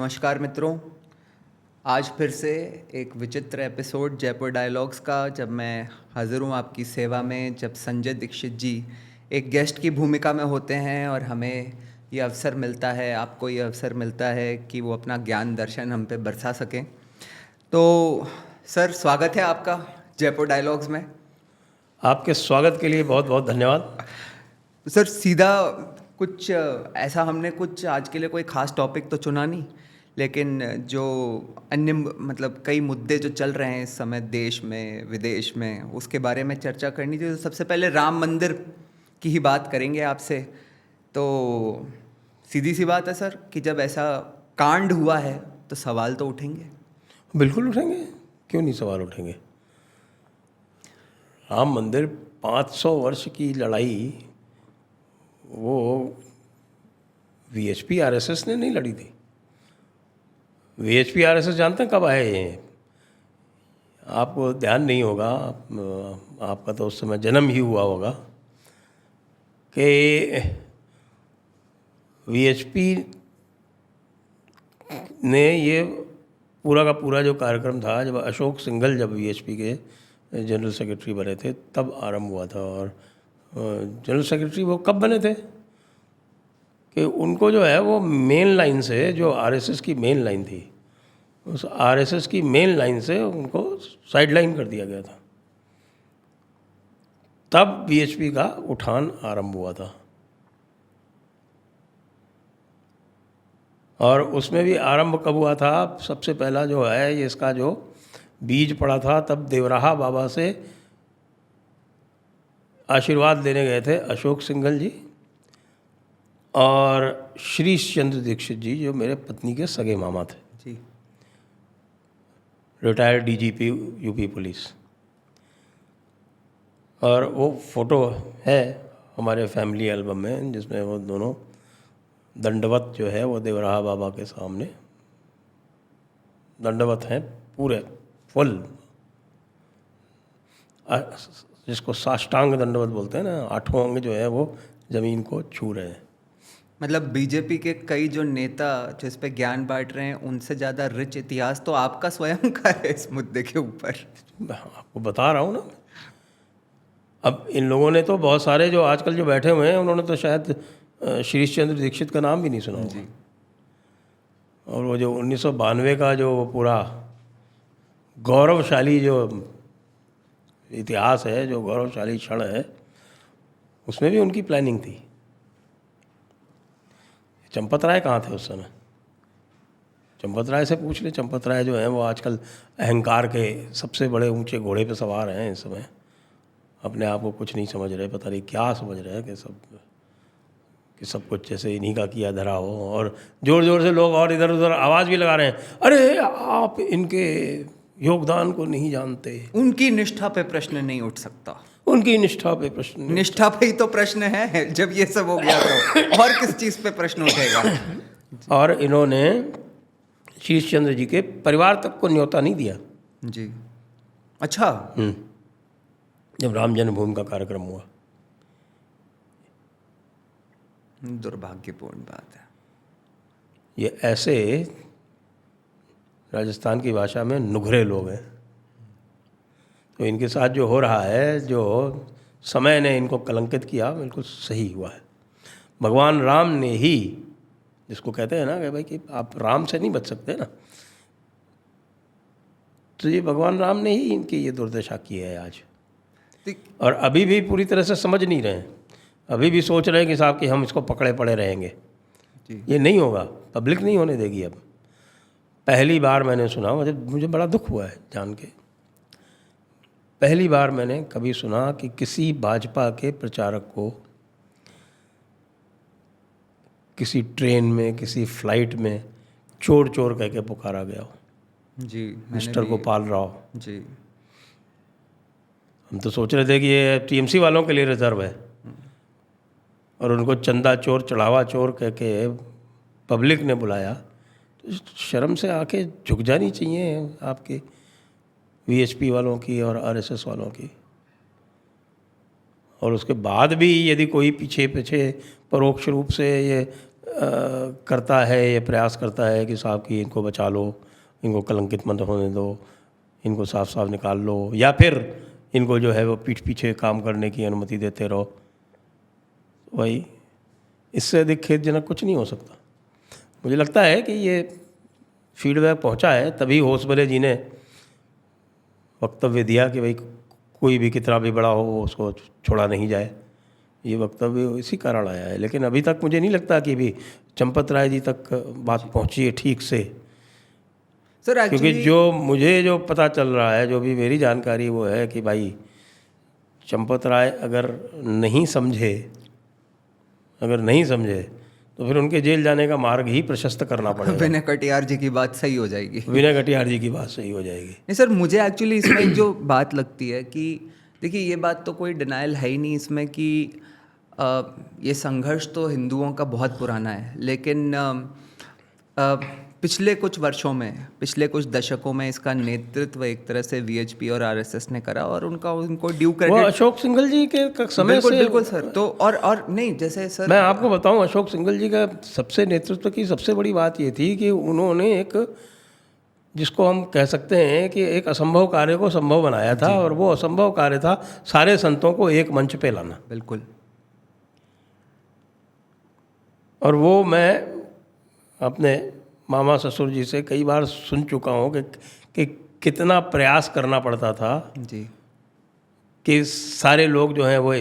नमस्कार मित्रों। आज फिर से एक विचित्र एपिसोड जयपुर डायलॉग्स का, जब मैं हाज़िर हूँ आपकी सेवा में, जब संजय दीक्षित जी एक गेस्ट की भूमिका में होते हैं और हमें ये अवसर मिलता है, आपको ये अवसर मिलता है कि वो अपना ज्ञान दर्शन हम पे बरसा सकें। तो सर, स्वागत है आपका जयपुर डायलॉग्स में। आपके स्वागत के लिए बहुत बहुत धन्यवाद। सर, सीधा कुछ ऐसा हमने कुछ आज के लिए कोई ख़ास टॉपिक तो चुना नहीं, लेकिन जो अन्य मतलब कई मुद्दे जो चल रहे हैं इस समय देश में विदेश में, उसके बारे में चर्चा करनी थी। तो सबसे पहले राम मंदिर की ही बात करेंगे आपसे। तो सीधी सी बात है सर कि जब ऐसा कांड हुआ है तो सवाल तो उठेंगे। बिल्कुल उठेंगे, क्यों नहीं सवाल उठेंगे। राम मंदिर 500 वर्ष की लड़ाई वो वीएचपी आरएसएस ने नहीं लड़ी थी। वीएचपी आरएसएस जानते हैं कब आए हैं? आपको ध्यान नहीं होगा, आपका तो उस समय जन्म ही हुआ होगा कि वीएचपी ने ये पूरा का पूरा जो कार्यक्रम था, जब अशोक सिंघल जब वीएचपी के जनरल सेक्रेटरी बने थे तब आरंभ हुआ था। और जनरल सेक्रेटरी वो कब बने थे कि उनको जो है वो मेन लाइन से, जो आरएसएस की मेन लाइन थी, उस आरएसएस की मेन लाइन से उनको साइडलाइन कर दिया गया था। तब वीएचपी का उठान आरंभ हुआ था। और उसमें भी आरंभ कब हुआ था? सबसे पहला जो है ये इसका जो बीज पड़ा था, तब देवराहा बाबा से आशीर्वाद लेने गए थे अशोक सिंघल जी और श्रीश चंद्र दीक्षित जी, जो मेरे पत्नी के सगे मामा थे जी। Retired DGP UP police. और वो फोटो है हमारे फैमिली एल्बम में, जिसमें वो दोनों दंडवत जो है वो देवराहा बाबा के सामने दंडवत हैं, पूरे फुल, जिसको साष्टांग दंडवत बोलते हैं ना, 8 अंग जो है वो ज़मीन को छू रहे हैं। मतलब बीजेपी के कई जो नेता जो इस पे ज्ञान बांट रहे हैं, उनसे ज़्यादा रिच इतिहास तो आपका स्वयं का है इस मुद्दे के ऊपर। आपको बता रहा हूँ ना। अब इन लोगों ने तो, बहुत सारे जो आजकल जो बैठे हुए हैं, उन्होंने तो शायद श्रीश चंद्र दीक्षित का नाम भी नहीं सुना होगा। और वो जो 1992 का जो पूरा गौरवशाली जो इतिहास है, जो गौरवशाली क्षण है, उसमें भी उनकी प्लानिंग थी। चंपत राय कहाँ थे उस समय? चंपत राय से पूछ ले। चंपत राय जो हैं वो आजकल अहंकार के सबसे बड़े ऊंचे घोड़े पे सवार हैं इस समय। अपने आप को कुछ नहीं समझ रहे, पता नहीं क्या समझ रहे हैं कि सब कुछ जैसे इन्हीं का किया धरा हो। और ज़ोर ज़ोर से लोग और इधर उधर आवाज़ भी लगा रहे हैं, अरे आप इनके योगदान को नहीं जानते। उनकी निष्ठा पे प्रश्न नहीं उठ सकता। उनकी निष्ठा पे प्रश्न, निष्ठा पे ही तो प्रश्न है। जब ये सब हो गया तो और किस चीज़ पे प्रश्न उठेगा? और इन्होंने शीश चंद्र जी के परिवार तक को न्योता नहीं दिया जी। अच्छा। जब राम जन्मभूमि का कार्यक्रम हुआ। दुर्भाग्यपूर्ण बात है। ये ऐसे राजस्थान की भाषा में नुघरे लोग हैं। तो इनके साथ जो हो रहा है, जो समय ने इनको कलंकित किया, बिल्कुल सही हुआ है। भगवान राम ने ही, जिसको कहते हैं ना कि भाई कि आप राम से नहीं बच सकते ना, तो ये भगवान राम ने ही इनकी ये दुर्दशा की है आज। और अभी भी पूरी तरह से समझ नहीं रहे हैं। अभी भी सोच रहे हैं कि साहब कि हम इसको पकड़े पड़े रहेंगे जी। ये नहीं होगा, पब्लिक नहीं होने देगी। अब पहली बार मैंने सुना, मुझे बड़ा दुख हुआ है जान के। पहली बार मैंने कभी सुना कि किसी भाजपा के प्रचारक को किसी ट्रेन में, किसी फ्लाइट में चोर चोर कह के पुकारा गया हो जी। मिस्टर गोपाल राव जी। हम तो सोच रहे थे कि ये टीएमसी वालों के लिए रिजर्व है, और उनको चंदा चोर चढ़ावा चोर कह के पब्लिक ने बुलाया। तो शर्म से आंखें झुक जानी चाहिए आपके वीएचपी वालों की और आरएसएस वालों की। और उसके बाद भी यदि कोई पीछे पीछे परोक्ष रूप से ये करता है, ये प्रयास करता है कि साहब कि इनको बचा लो, इनको कलंकित मत होने दो, इनको साफ साफ निकाल लो, या फिर इनको जो है वो पीठ पीछे काम करने की अनुमति देते रहो, वही इससे अधिक खेदजनक कुछ नहीं हो सकता। मुझे लगता है कि ये फीडबैक पहुंचा है, तभी होसबले जी ने वक्तव्य दिया कि भाई कोई भी कितना भी बड़ा हो उसको छोड़ा नहीं जाए। ये वक्तव्य इसी कारण आया है, लेकिन अभी तक मुझे नहीं लगता कि भी चंपत राय जी तक बात पहुंची है ठीक से। सर क्योंकि जो पता चल रहा है, जो भी मेरी जानकारी वो है कि भाई चंपत राय अगर नहीं समझे तो फिर उनके जेल जाने का मार्ग ही प्रशस्त करना पड़ेगा। विनय कटियार जी की बात सही हो जाएगी। विनय कटियार जी की बात सही हो जाएगी। नहीं सर, मुझे एक्चुअली इसमें एक जो बात लगती है कि देखिए, ये बात तो कोई डिनाइल है ही नहीं इसमें कि ये संघर्ष तो हिंदुओं का बहुत पुराना है, लेकिन पिछले कुछ वर्षों में, पिछले कुछ दशकों में इसका नेतृत्व एक तरह से वीएचपी और आरएसएस ने करा, और उनको ड्यू क्रेडिट वो अशोक सिंघल जी के समय से। बिल्कुल सर। तो और नहीं, जैसे सर मैं आपको बताऊं, अशोक सिंघल जी का सबसे नेतृत्व की सबसे बड़ी बात ये थी कि उन्होंने एक, जिसको हम कह सकते हैं कि एक असंभव कार्य को संभव बनाया था, और वो असंभव कार्य था सारे संतों को एक मंच पे लाना। बिल्कुल। और वो मैं अपने मामा ससुर जी से कई बार सुन चुका हूँ कि कितना प्रयास करना पड़ता था जी, कि सारे लोग जो हैं वो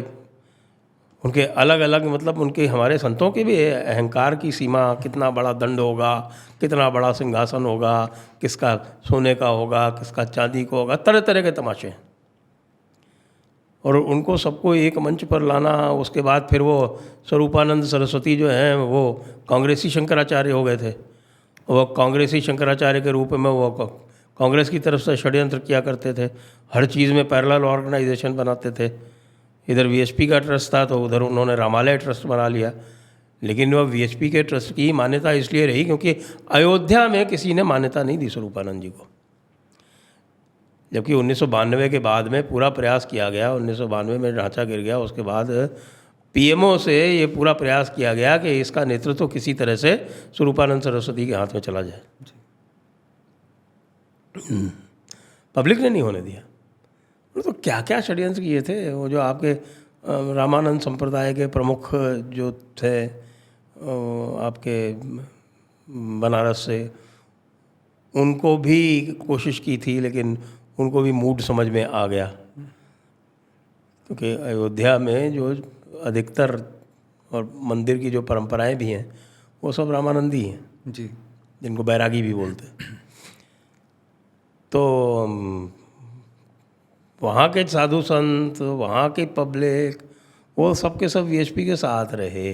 उनके अलग अलग, मतलब उनके, हमारे संतों के भी अहंकार की सीमा, कितना बड़ा दंड होगा, कितना बड़ा सिंहासन होगा, किसका सोने का होगा, किसका चांदी का होगा, तरह तरह के तमाशे हैं। और उनको सबको एक मंच पर लाना, उसके बाद फिर वो स्वरूपानंद सरस्वती जो हैं वो कांग्रेसी शंकराचार्य हो गए थे। वो कांग्रेसी शंकराचार्य के रूप में वो कांग्रेस की तरफ से षड्यंत्र किया करते थे, हर चीज़ में पैरेलल ऑर्गेनाइजेशन बनाते थे। इधर वीएचपी का ट्रस्ट था तो उधर उन्होंने रामालय ट्रस्ट बना लिया, लेकिन वह वीएचपी के ट्रस्ट की मान्यता इसलिए रही क्योंकि अयोध्या में किसी ने मान्यता नहीं दी स्वरूपानंद जी को। जबकि 1992 के बाद में पूरा प्रयास किया गया, 1992 में ढांचा गिर गया, उसके बाद पीएमओ से ये पूरा प्रयास किया गया कि इसका नेतृत्व किसी तरह से स्वरूपानंद सरस्वती के हाथ में चला जाए। पब्लिक ने नहीं होने दिया। तो क्या क्या षड्यंत्र किए थे वो, जो आपके रामानंद संप्रदाय के प्रमुख जो थे आपके बनारस से, उनको भी कोशिश की थी, लेकिन उनको भी मूड समझ में आ गया, क्योंकि अयोध्या में जो अधिकतर और मंदिर की जो परंपराएं भी हैं वो सब रामानंदी हैं जी, जिनको बैरागी भी बोलते हैं। तो वहाँ के साधु संत, वहाँ की पब्लिक, वो सब के सब वीएचपी के साथ रहे।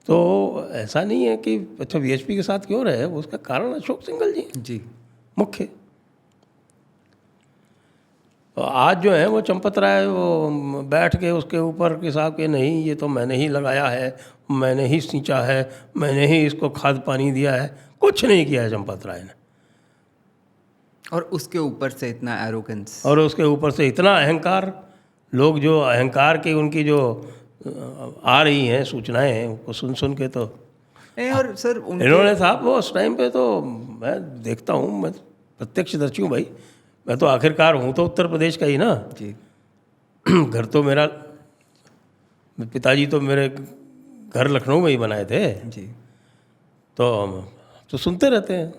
तो ऐसा नहीं है कि अच्छा वीएचपी के साथ क्यों रहे, उसका कारण अशोक सिंघल जी जी, मुख्य। तो आज जो है वो चंपत राय वो बैठ के उसके ऊपर कि साहब के नहीं, ये तो मैंने ही लगाया है, मैंने ही सींचा है, मैंने ही इसको खाद पानी दिया है। कुछ नहीं किया है चंपत राय ने। और उसके ऊपर से इतना एरोगेंस, और उसके ऊपर से इतना अहंकार। लोग जो अहंकार की उनकी जो आ रही हैं सूचनाएं, उनको सुन सुन के तो और सर इन्होंने साहब वो उस टाइम पे, तो मैं देखता हूँ, मैं प्रत्यक्षदर्शी हूँ भाई, मैं तो आखिरकार हूँ तो उत्तर प्रदेश का ही ना जी। घर तो मेरा, पिताजी तो मेरे घर लखनऊ में ही बनाए थे, जी, तो सुनते रहते हैं।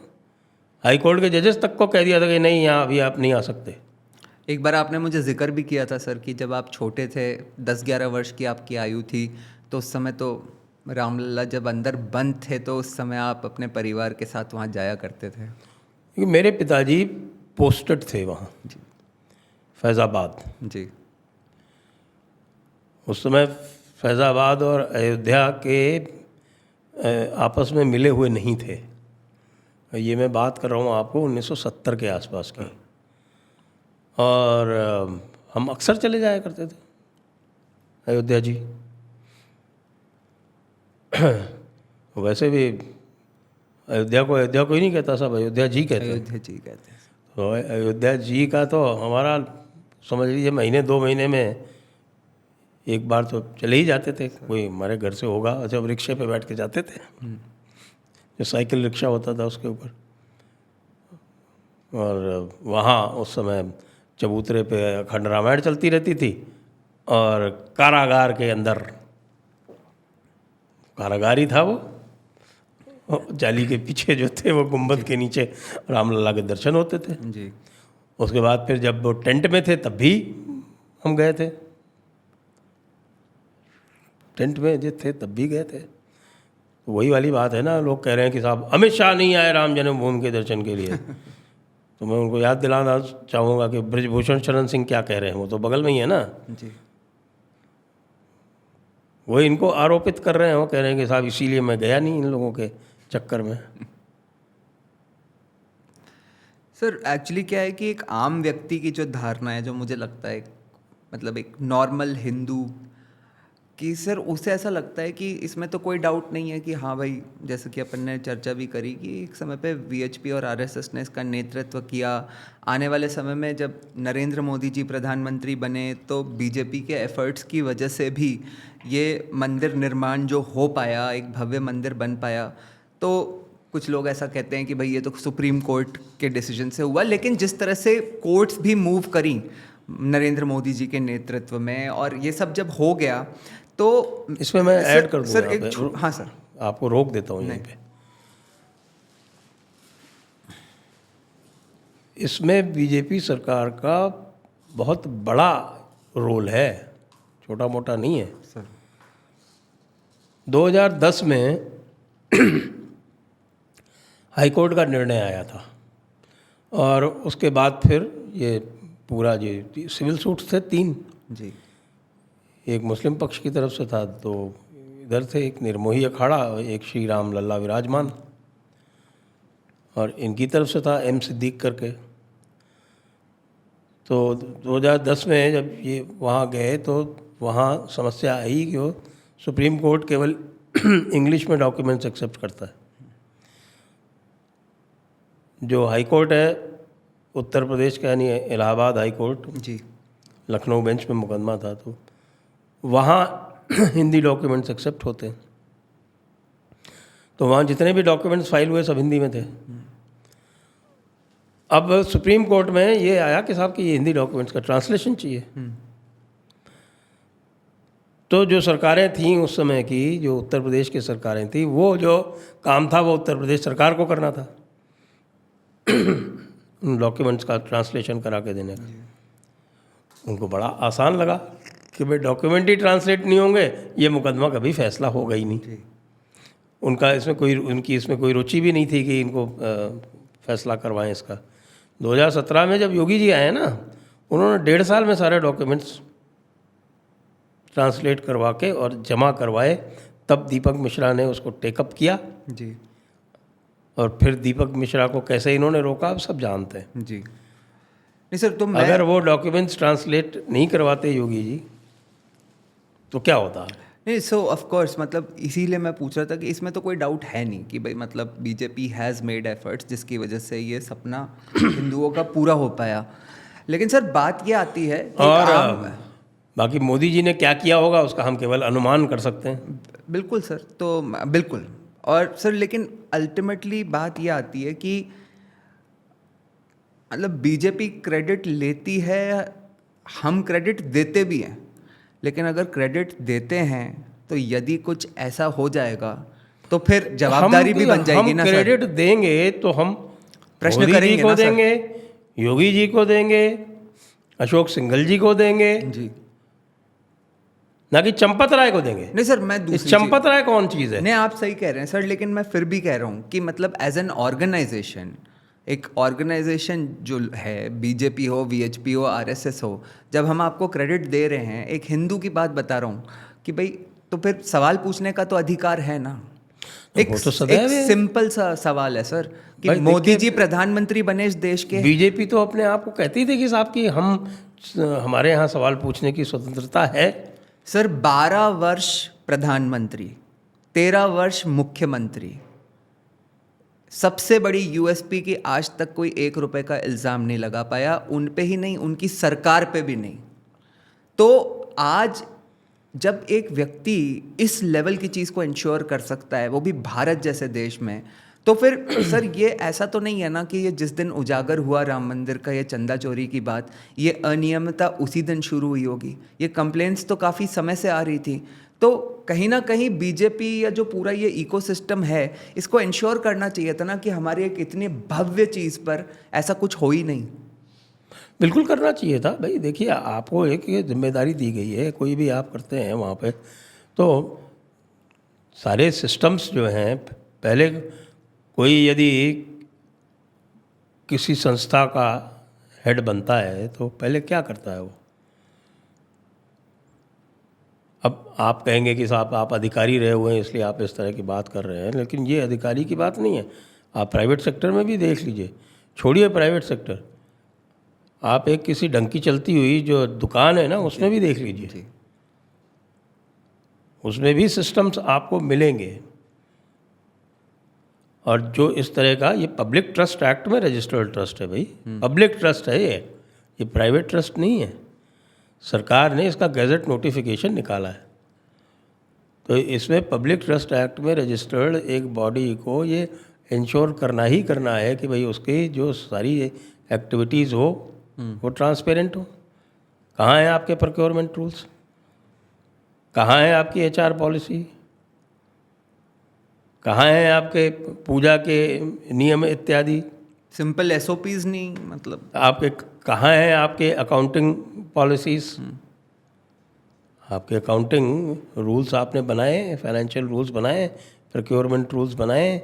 हाई कोर्ट के जजेस तक को कह दिया था कि नहीं, यहाँ अभी आप नहीं आ सकते। एक बार आपने मुझे जिक्र भी किया था सर कि जब आप छोटे थे, 10-11 वर्ष की आपकी आयु थी, तो उस समय तो रामलला जब अंदर बंद थे तो उस समय आप अपने परिवार के साथ वहाँ जाया करते थे। क्योंकि मेरे पिताजी पोस्टेड थे वहाँ जी, फैज़ाबाद। जी, उस समय फैज़ाबाद और अयोध्या के आपस में मिले हुए नहीं थे। ये मैं बात कर रहा हूँ आपको 1970 के आसपास की। और हम अक्सर चले जाया करते थे अयोध्या जी। वैसे भी अयोध्या को ही नहीं कहता, सब अयोध्या जी कहते हैं। अयोध्या जी कहते हैं। तो अयोध्या जी का तो हमारा समझ लीजिए महीने 2 महीने में एक बार तो चले ही जाते थे, कोई हमारे घर से होगा, जब रिक्शे पे बैठ के जाते थे, जो साइकिल रिक्शा होता था उसके ऊपर, और वहाँ उस समय चबूतरे पे अखंड रामायण चलती रहती थी, और कारागार के अंदर, कारागार ही था वो, जाली के पीछे जो थे वो गुंबद के नीचे रामलला के दर्शन होते थे। जी। उसके बाद फिर जब वो टेंट में थे तब भी हम गए थे, टेंट में जो थे तब भी गए थे। तो वही वाली बात है ना, लोग कह रहे हैं कि साहब अमित शाह नहीं आए राम जन्मभूमि के दर्शन के लिए। तो मैं उनको याद दिलाना चाहूँगा कि ब्रजभूषण शरण सिंह क्या कह रहे हैं, वो तो बगल में ही है ना, जी। वो इनको आरोपित कर रहे हैं, वो कह रहे हैं कि साहब इसीलिए मैं गया नहीं इन लोगों के चक्कर में। सर एक्चुअली क्या है कि एक आम व्यक्ति की जो धारणा है, जो मुझे लगता है मतलब एक नॉर्मल हिंदू कि सर उसे ऐसा लगता है कि इसमें तो कोई डाउट नहीं है कि हाँ भाई, जैसे कि अपन ने चर्चा भी करी कि एक समय पे वीएचपी और आरएसएस ने इसका नेतृत्व किया। आने वाले समय में जब नरेंद्र मोदी जी प्रधानमंत्री बने तो बीजेपी के एफर्ट्स की वजह से भी ये मंदिर निर्माण जो हो पाया, एक भव्य मंदिर बन पाया। तो कुछ लोग ऐसा कहते हैं कि भाई ये तो सुप्रीम कोर्ट के डिसीजन से हुआ, लेकिन जिस तरह से कोर्ट्स भी मूव करी नरेंद्र मोदी जी के नेतृत्व में और ये सब जब हो गया तो इसमें मैं ऐड कर दूंगा सर एक हाँ सर, आपको रोक देता हूँ यहीं पे। इसमें बीजेपी सरकार का बहुत बड़ा रोल है, छोटा मोटा नहीं है सर। 2010 में हाई कोर्ट का निर्णय आया था, और उसके बाद फिर ये पूरा ये सिविल सूट्स थे 3, जी। एक मुस्लिम पक्ष की तरफ से था, तो इधर थे एक निर्मोही अखाड़ा, एक श्री राम लल्ला विराजमान, और इनकी तरफ से था एम सिद्दीक करके। तो 2010 में जब ये वहाँ गए तो वहाँ समस्या आई कि वो सुप्रीम कोर्ट केवल इंग्लिश में डॉक्यूमेंट्स एक्सेप्ट करता है। जो हाई कोर्ट है उत्तर प्रदेश का, यानी इलाहाबाद हाई कोर्ट, जी। लखनऊ बेंच में मुकदमा था, तो वहाँ हिंदी डॉक्यूमेंट्स एक्सेप्ट होते हैं। तो वहाँ जितने भी डॉक्यूमेंट्स फाइल हुए सब हिंदी में थे। अब सुप्रीम कोर्ट में ये आया कि साहब कि ये हिंदी डॉक्यूमेंट्स का ट्रांसलेशन चाहिए। तो जो सरकारें थीं उस समय की, जो उत्तर प्रदेश की सरकारें थीं, वो जो काम था वो उत्तर प्रदेश सरकार को करना था उन डॉक्यूमेंट्स का ट्रांसलेशन करा के देने का। उनको बड़ा आसान लगा कि भाई डॉक्यूमेंट ही ट्रांसलेट नहीं होंगे, ये मुकदमा कभी फैसला होगा ही नहीं। उनकी इसमें कोई रुचि भी नहीं थी कि इनको फैसला करवाएं इसका। 2017 में जब योगी जी आए ना, उन्होंने 1.5 साल में सारे डॉक्यूमेंट्स ट्रांसलेट करवा के और जमा करवाए, तब दीपक मिश्रा ने उसको टेकअप किया जी। और फिर दीपक मिश्रा को कैसे इन्होंने रोका आप सब जानते हैं जी। नहीं सर, तो मैं अगर वो डॉक्यूमेंट्स ट्रांसलेट नहीं करवाते योगी जी तो क्या होता है? नहीं, सो ऑफ कोर्स मतलब इसीलिए मैं पूछ रहा था कि इसमें तो कोई डाउट है नहीं कि भाई मतलब बीजेपी हैज़ मेड एफर्ट्स जिसकी वजह से ये सपना हिंदुओं का पूरा हो पाया। लेकिन सर बात ये आती है कि और बाकी मोदी जी ने क्या किया होगा उसका हम केवल अनुमान कर सकते हैं। बिल्कुल सर, तो बिल्कुल। और सर लेकिन अल्टीमेटली बात ये आती है कि मतलब बीजेपी क्रेडिट लेती है, हम क्रेडिट देते भी हैं, लेकिन अगर क्रेडिट देते हैं तो यदि कुछ ऐसा हो जाएगा तो फिर जवाबदारी भी बन जाएगी ना सर। हम क्रेडिट देंगे तो हम प्रश्न मोदी करेंगे जी को ना सर। देंगे, योगी जी को देंगे, अशोक सिंघल जी को देंगे, जी। ना कि चंपत राय को देंगे। नहीं सर, मैं इस दूसरी चंपत राय कौन चीज़ है? नहीं, आप सही कह रहे हैं सर, लेकिन मैं फिर भी कह रहा हूँ कि मतलब एज एन ऑर्गेनाइजेशन, एक ऑर्गेनाइजेशन जो है, बीजेपी हो, वीएचपी हो, आरएसएस हो, जब हम आपको क्रेडिट दे रहे हैं, एक हिंदू की बात बता रहा हूँ कि भाई तो फिर सवाल पूछने का तो अधिकार है ना। एक सिंपल सा सवाल है सर कि मोदी जी प्रधानमंत्री बने इस देश के। बीजेपी तो अपने आप को कहती थी कि साहब कि हमारे यहाँ सवाल पूछने की स्वतंत्रता है। सर 12 वर्ष प्रधानमंत्री, 13 वर्ष मुख्यमंत्री, सबसे बड़ी यूएसपी की आज तक कोई 1 रुपए का इल्ज़ाम नहीं लगा पाया, उन पे ही नहीं, उनकी सरकार पे भी नहीं। तो आज जब एक व्यक्ति इस लेवल की चीज़ को इंश्योर कर सकता है, वो भी भारत जैसे देश में, तो फिर सर ये ऐसा तो नहीं है ना कि ये जिस दिन उजागर हुआ राम मंदिर का ये चंदा चोरी की बात, ये अनियमितता उसी दिन शुरू हुई होगी? ये कंप्लेंट्स तो काफ़ी समय से आ रही थी। तो कहीं ना कहीं बीजेपी या जो पूरा ये इकोसिस्टम है, इसको इंश्योर करना चाहिए था ना कि हमारी एक इतनी भव्य चीज़ पर ऐसा कुछ हो ही नहीं। बिल्कुल करना चाहिए था भाई। देखिए, आपको एक ये जिम्मेदारी दी गई है, कोई भी आप करते हैं वहाँ पे, तो सारे सिस्टम्स जो हैं, पहले कोई यदि किसी संस्था का हेड बनता है तो पहले क्या करता है वो? अब आप कहेंगे कि साहब आप अधिकारी रहे हुए हैं इसलिए आप इस तरह की बात कर रहे हैं, लेकिन ये अधिकारी की बात नहीं है। आप प्राइवेट सेक्टर में भी देख लीजिए, छोड़िए प्राइवेट सेक्टर, आप एक किसी डंकी चलती हुई जो दुकान है ना, उसमें भी देख लीजिए, उसमें भी सिस्टम्स आपको मिलेंगे। और जो इस तरह का, ये पब्लिक ट्रस्ट एक्ट में रजिस्टर्ड ट्रस्ट है भाई, पब्लिक ट्रस्ट है ये प्राइवेट ट्रस्ट नहीं है। सरकार ने इसका गैजेट नोटिफिकेशन निकाला है, तो इसमें पब्लिक ट्रस्ट एक्ट में रजिस्टर्ड एक बॉडी को ये इंश्योर करना ही करना है कि भाई उसकी जो सारी एक्टिविटीज़ हो वो ट्रांसपेरेंट हो। कहाँ है आपके प्रोक्योरमेंट रूल्स? कहाँ है आपकी एचआर पॉलिसी? कहाँ है आपके पूजा के नियम इत्यादि? सिंपल एसओपीज नहीं, मतलब आपके कहाँ है आपके अकाउंटिंग पॉलिसीज़? आपके अकाउंटिंग रूल्स आपने बनाए, फाइनेंशियल रूल्स बनाए, प्रोक्योरमेंट रूल्स बनाए,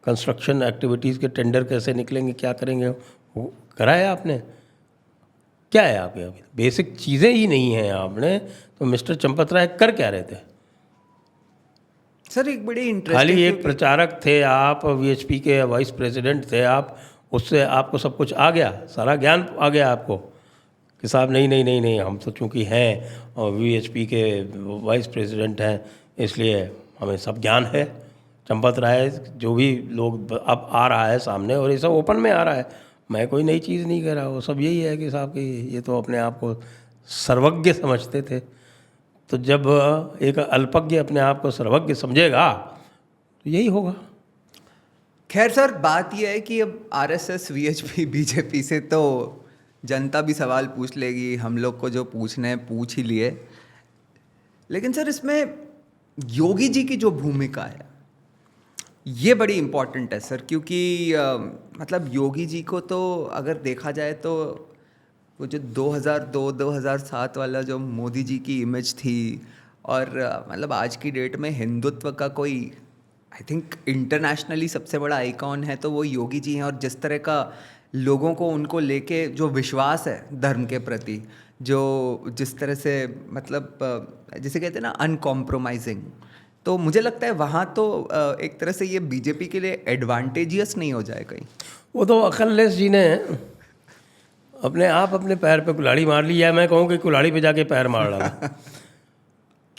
कंस्ट्रक्शन एक्टिविटीज़ के टेंडर कैसे निकलेंगे, क्या करेंगे, वो कराया आपने? क्या है आपके अभी बेसिक चीज़ें ही नहीं हैं आपने, तो मिस्टर चंपत राय कर क्या रहे थे? सर एक बड़ी इंटरेस्टिंग, खाली एक प्रचारक थे आप, वीएचपी के वाइस प्रेसिडेंट थे आप, उससे आपको सब कुछ आ गया, सारा ज्ञान आ गया आपको कि साहब नहीं नहीं नहीं नहीं, हम तो चूँकि हैं और वीएचपी के वाइस प्रेसिडेंट हैं इसलिए हमें सब ज्ञान है। चंपत राय जो भी लोग अब आ रहा है सामने, और ये सब ओपन में आ रहा है, मैं कोई नई चीज़ नहीं कह रहा, वो सब यही है कि साहब कि ये तो अपने आप को सर्वज्ञ समझते थे। तो जब एक अल्पज्ञ अपने आप को सर्वज्ञ समझेगा तो यही होगा। खैर सर बात यह है कि अब आरएसएस, वीएचपी, बीजेपी से तो जनता भी सवाल पूछ लेगी, हम लोग को जो पूछने हैं पूछ ही लिए। लेकिन सर इसमें योगी जी की जो भूमिका है ये बड़ी इम्पोर्टेंट है सर, क्योंकि मतलब योगी जी को तो अगर देखा जाए तो वो जो 2002-2007 वाला जो मोदी जी की इमेज थी, और मतलब आज की डेट में हिंदुत्व का कोई आई थिंक इंटरनेशनली सबसे बड़ा आइकॉन है तो वो योगी जी हैं। और जिस तरह का लोगों को उनको लेके जो विश्वास है धर्म के प्रति, जो जिस तरह से मतलब जिसे कहते हैं ना अनकॉम्प्रोमाइजिंग, तो मुझे लगता है वहाँ तो एक तरह से ये बीजेपी के लिए एडवांटेजियस नहीं हो जाए कहीं। वो तो अकललेस जी ने अपने पैर पे कुल्हाड़ी मार ली, या मैं कहूँ कि कुल्हाड़ी पे जाके पैर मार डाला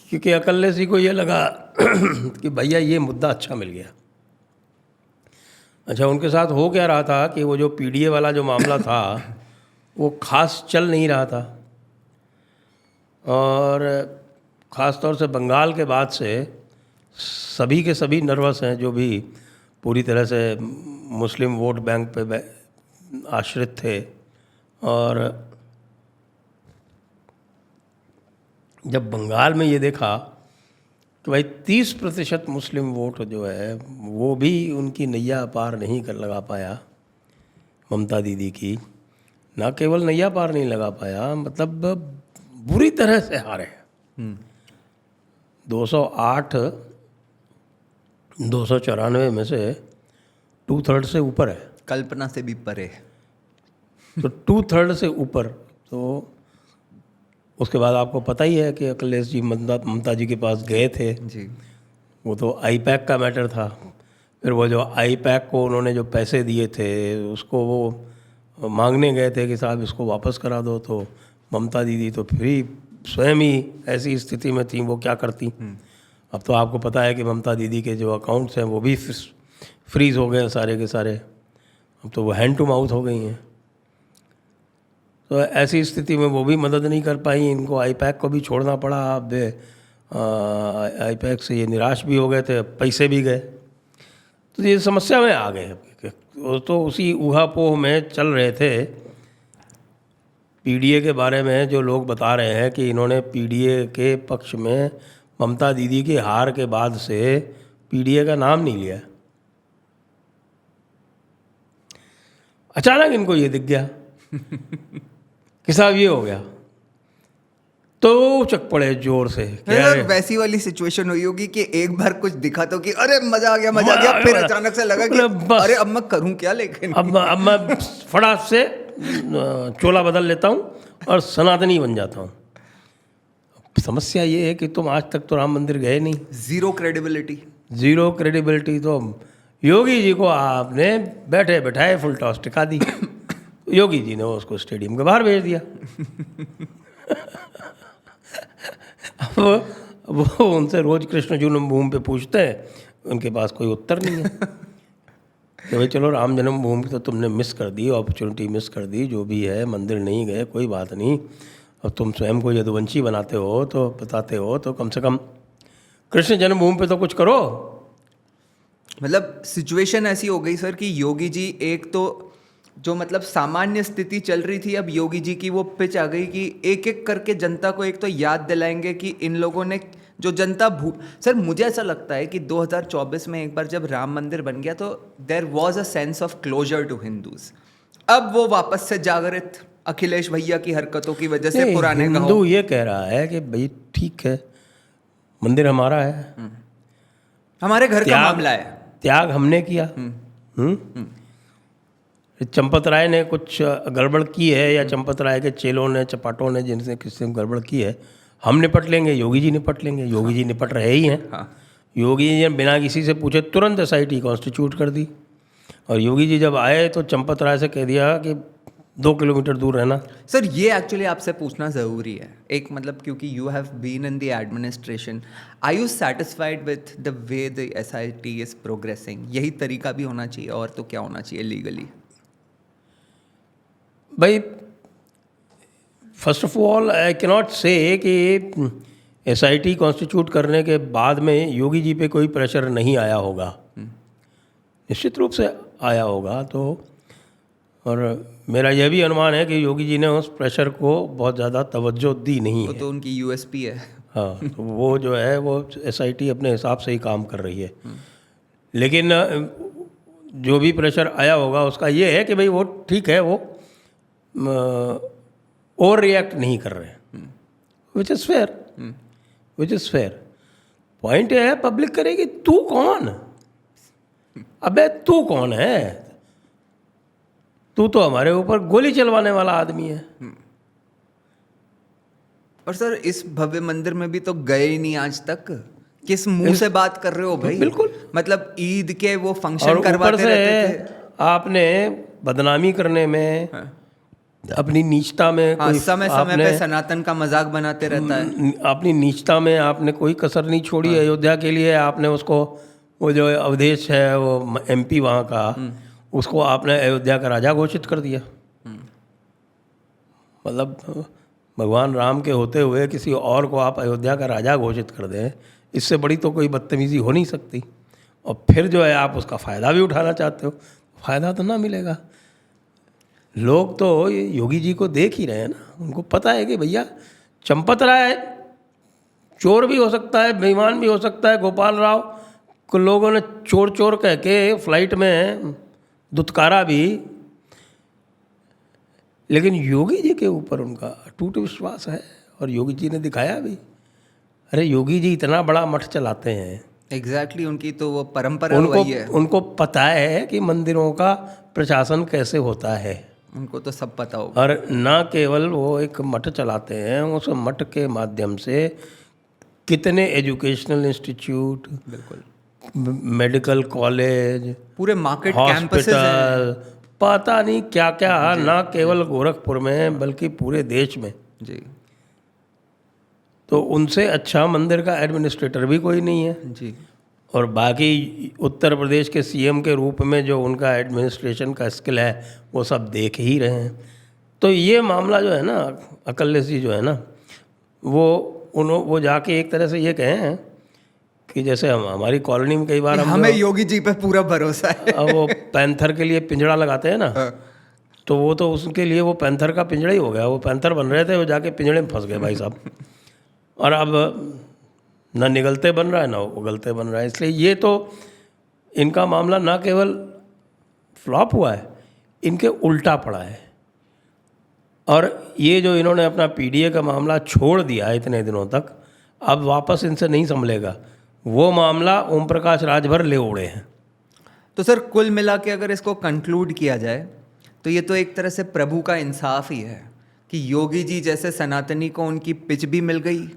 क्योंकि अकललेस जी को ये लगा कि भैया ये मुद्दा अच्छा मिल गया। अच्छा, उनके साथ हो क्या रहा था कि वो जो पीडीए वाला जो मामला था वो खास चल नहीं रहा था, और ख़ास तौर से बंगाल के बाद से सभी के सभी नर्वस हैं जो भी पूरी तरह से मुस्लिम वोट बैंक पे आश्रित थे। और जब बंगाल में ये देखा कि भाई 30% मुस्लिम वोट जो है वो भी उनकी नैया पार नहीं कर लगा पाया, ममता दीदी की ना केवल नैया पार नहीं लगा पाया, मतलब बुरी तरह से हारे। 208 294 में से 2/3 से ऊपर है, कल्पना से भी परे। तो 2/3 से ऊपर। तो उसके बाद आपको पता ही है कि अखिलेश जी ममता जी के पास गए थे जी, वो तो आईपैक का मैटर था। फिर वो जो आईपैक को उन्होंने जो पैसे दिए थे उसको वो मांगने गए थे कि साहब इसको वापस करा दो, तो ममता दीदी तो फिर स्वयं ही ऐसी स्थिति में थी, वो क्या करती। अब तो आपको पता है कि ममता दीदी के जो अकाउंट्स हैं वो भी फ्रीज़ हो गए सारे के सारे, अब तो वो हैंड टू माउथ हो गई हैं। तो ऐसी स्थिति में वो भी मदद नहीं कर पाई, इनको आईपैक को भी छोड़ना पड़ा। अब आईपैक से ये निराश भी हो गए थे, पैसे भी गए, तो ये समस्या में आ गए। वो तो उसी ऊहापोह में चल रहे थे। पीडीए के बारे में जो लोग बता रहे हैं कि इन्होंने पीडीए के पक्ष में ममता दीदी की हार के बाद से पीडीए का नाम नहीं लिया। अचानक इनको ये दिख गया कि साहब ये हो गया, तो चक पड़े जोर से। सर वैसी वाली सिचुएशन हुई होगी कि एक बार कुछ दिखा तो कि अरे मजा आ गया, फिर अचानक से लगा कि अरे अब मैं करूं क्या, लेकिन अब मैं फटाक से चोला बदल लेता हूँ और सनातनी बन जाता हूँ। समस्या ये है कि तुम आज तक तो राम मंदिर गए नहीं, जीरो क्रेडिबिलिटी। तो योगी जी को आपने बैठे बैठाए फुल टॉस टिका दी। योगी जी ने उसको स्टेडियम के बाहर भेज दिया। वो उनसे रोज कृष्ण जन्मभूमि पे पूछते हैं, उनके पास कोई उत्तर नहीं है कि भाई चलो राम जन्मभूमि तो तुमने मिस कर दी, अपॉर्चुनिटी मिस कर दी, जो भी है, मंदिर नहीं गए कोई बात नहीं। अब तुम स्वयं को यदुवंशी बनाते हो तो बताते हो, तो कम से कम कृष्ण जन्मभूमि पे तो कुछ करो। मतलब सिचुएशन ऐसी हो गई सर कि योगी जी, एक तो जो मतलब सामान्य स्थिति चल रही थी, अब योगी जी की वो पिच आ गई कि एक एक करके जनता को एक तो याद दिलाएंगे कि इन लोगों ने जो जनता सर मुझे ऐसा लगता है कि 2024 में एक बार जब राम मंदिर बन गया तो there was a sense of closure to Hindus. अब वो वापस से जागृत अखिलेश भैया की हरकतों की वजह से पुराने हिंदू ये कह रहा है कि भाई ठीक है, मंदिर हमारा है, हमारे घर का मामला है, त्याग हमने किया। चंपत राय ने कुछ गड़बड़ की है, या चंपत राय के चेलों ने, चपाटों ने, जिनसे किसी ने गड़बड़ की है, हम निपट लेंगे, योगी जी निपट लेंगे। योगी जी निपट रहे ही हैं। योगी जी ने बिना किसी से पूछे तुरंत एसआईटी कॉन्स्टिट्यूट कर दी। और योगी जी जब आए तो चंपत राय से कह दिया कि 2 किलोमीटर दूर रहना। सर ये एक्चुअली आपसे पूछना ज़रूरी है, एक मतलब क्योंकि you have been in the administration, are you satisfied with the way the SIT is progressing? यही तरीका भी होना चाहिए, और तो क्या होना चाहिए लीगली? भाई first of all I cannot say कि एसआईटी कॉन्स्टिट्यूट करने के बाद में योगी जी पे कोई प्रेशर नहीं आया होगा, निश्चित रूप से आया होगा। तो और मेरा यह भी अनुमान है कि योगी जी ने उस प्रेशर को बहुत ज़्यादा तवज्जो दी नहीं है। तो उनकी यूएसपी है। हाँ, तो वो जो है वो एसआईटी अपने हिसाब से ही काम कर रही है। लेकिन जो भी प्रेशर आया होगा उसका ये है कि भाई वो ठीक है, वो ओवर रिएक्ट नहीं कर रहे हैं, विच इज़ फेयर। पॉइंट ये है, पब्लिक करेगी तू कौन, अबे तू कौन है, तू तो हमारे ऊपर गोली चलवाने वाला आदमी है। और सर इस भव्य मंदिर में भी तो गए ही नहीं आज तक, किस मुंह से बात कर रहे हो भाई? बिल्कुल, मतलब ईद के वो फंक्शन करवाते रहते थे, आपने बदनामी करने में, अपनी नीचता में, समय समय पे सनातन का मजाक बनाते रहता है। अपनी नीचता में आपने कोई कसर नहीं छोड़ी। अयोध्या के लिए आपने उसको, वो जो अवधेश है वो एमपी वहाँ का, उसको आपने अयोध्या का राजा घोषित कर दिया। मतलब भगवान राम के होते हुए किसी और को आप अयोध्या का राजा घोषित कर दें, इससे बड़ी तो कोई बदतमीजी हो नहीं सकती। और फिर जो है आप उसका फ़ायदा भी उठाना चाहते हो, फ़ायदा तो ना मिलेगा। लोग तो योगी जी को देख ही रहे हैं ना, उनको पता है कि भैया चंपत राय चोर भी हो सकता है, बेईमान भी हो सकता है। गोपाल राव को लोगों ने चोर चोर कह के फ्लाइट में दुत्कारा भी, लेकिन योगी जी के ऊपर उनका अटूट विश्वास है और योगी जी ने दिखाया भी। अरे योगी जी इतना बड़ा मठ चलाते हैं, एग्जैक्टली उनकी तो वो परंपरा वही है। उनको पता है कि मंदिरों का प्रशासन कैसे होता है, उनको तो सब पता होगा। और ना केवल वो एक मठ चलाते हैं, उस मठ के माध्यम से कितने एजुकेशनल इंस्टीट्यूट, बिल्कुल, मेडिकल कॉलेज, पूरे मार्केट हॉस्पिटल, पता नहीं क्या क्या, ना केवल गोरखपुर में बल्कि पूरे देश में जी। तो उनसे अच्छा मंदिर का एडमिनिस्ट्रेटर भी कोई नहीं है जी। और बाकी उत्तर प्रदेश के सीएम के रूप में जो उनका एडमिनिस्ट्रेशन का स्किल है वो सब देख ही रहे हैं। तो ये मामला जो है ना, अकलेश जी जो है ना, वो जाके एक तरह से ये कहें कि जैसे हमारी कॉलोनी में कई बार हम हमें योगी जी पे पूरा भरोसा है। अब वो पैंथर के लिए पिंजड़ा लगाते हैं ना, हाँ। तो वो तो उसके लिए वो पैंथर का पिंजड़ा ही हो गया। वो पैंथर बन रहे थे, वो जाके पिंजड़े में फंस गए भाई साहब। और अब ना निगलते बन रहा है ना उगलते बन रहा है। इसलिए ये तो इनका मामला ना केवल फ्लॉप हुआ है, इनके उल्टा पड़ा है। और ये जो इन्होंने अपना पीडीए का मामला छोड़ दिया इतने दिनों तक, अब वापस इनसे नहीं संभलेगा। वो मामला ओम प्रकाश राजभर ले उड़े हैं। तो सर कुल मिला के अगर इसको कंक्लूड किया जाए तो ये तो एक तरह से प्रभु का इंसाफ ही है कि योगी जी जैसे सनातनी को उनकी पिच भी मिल गई,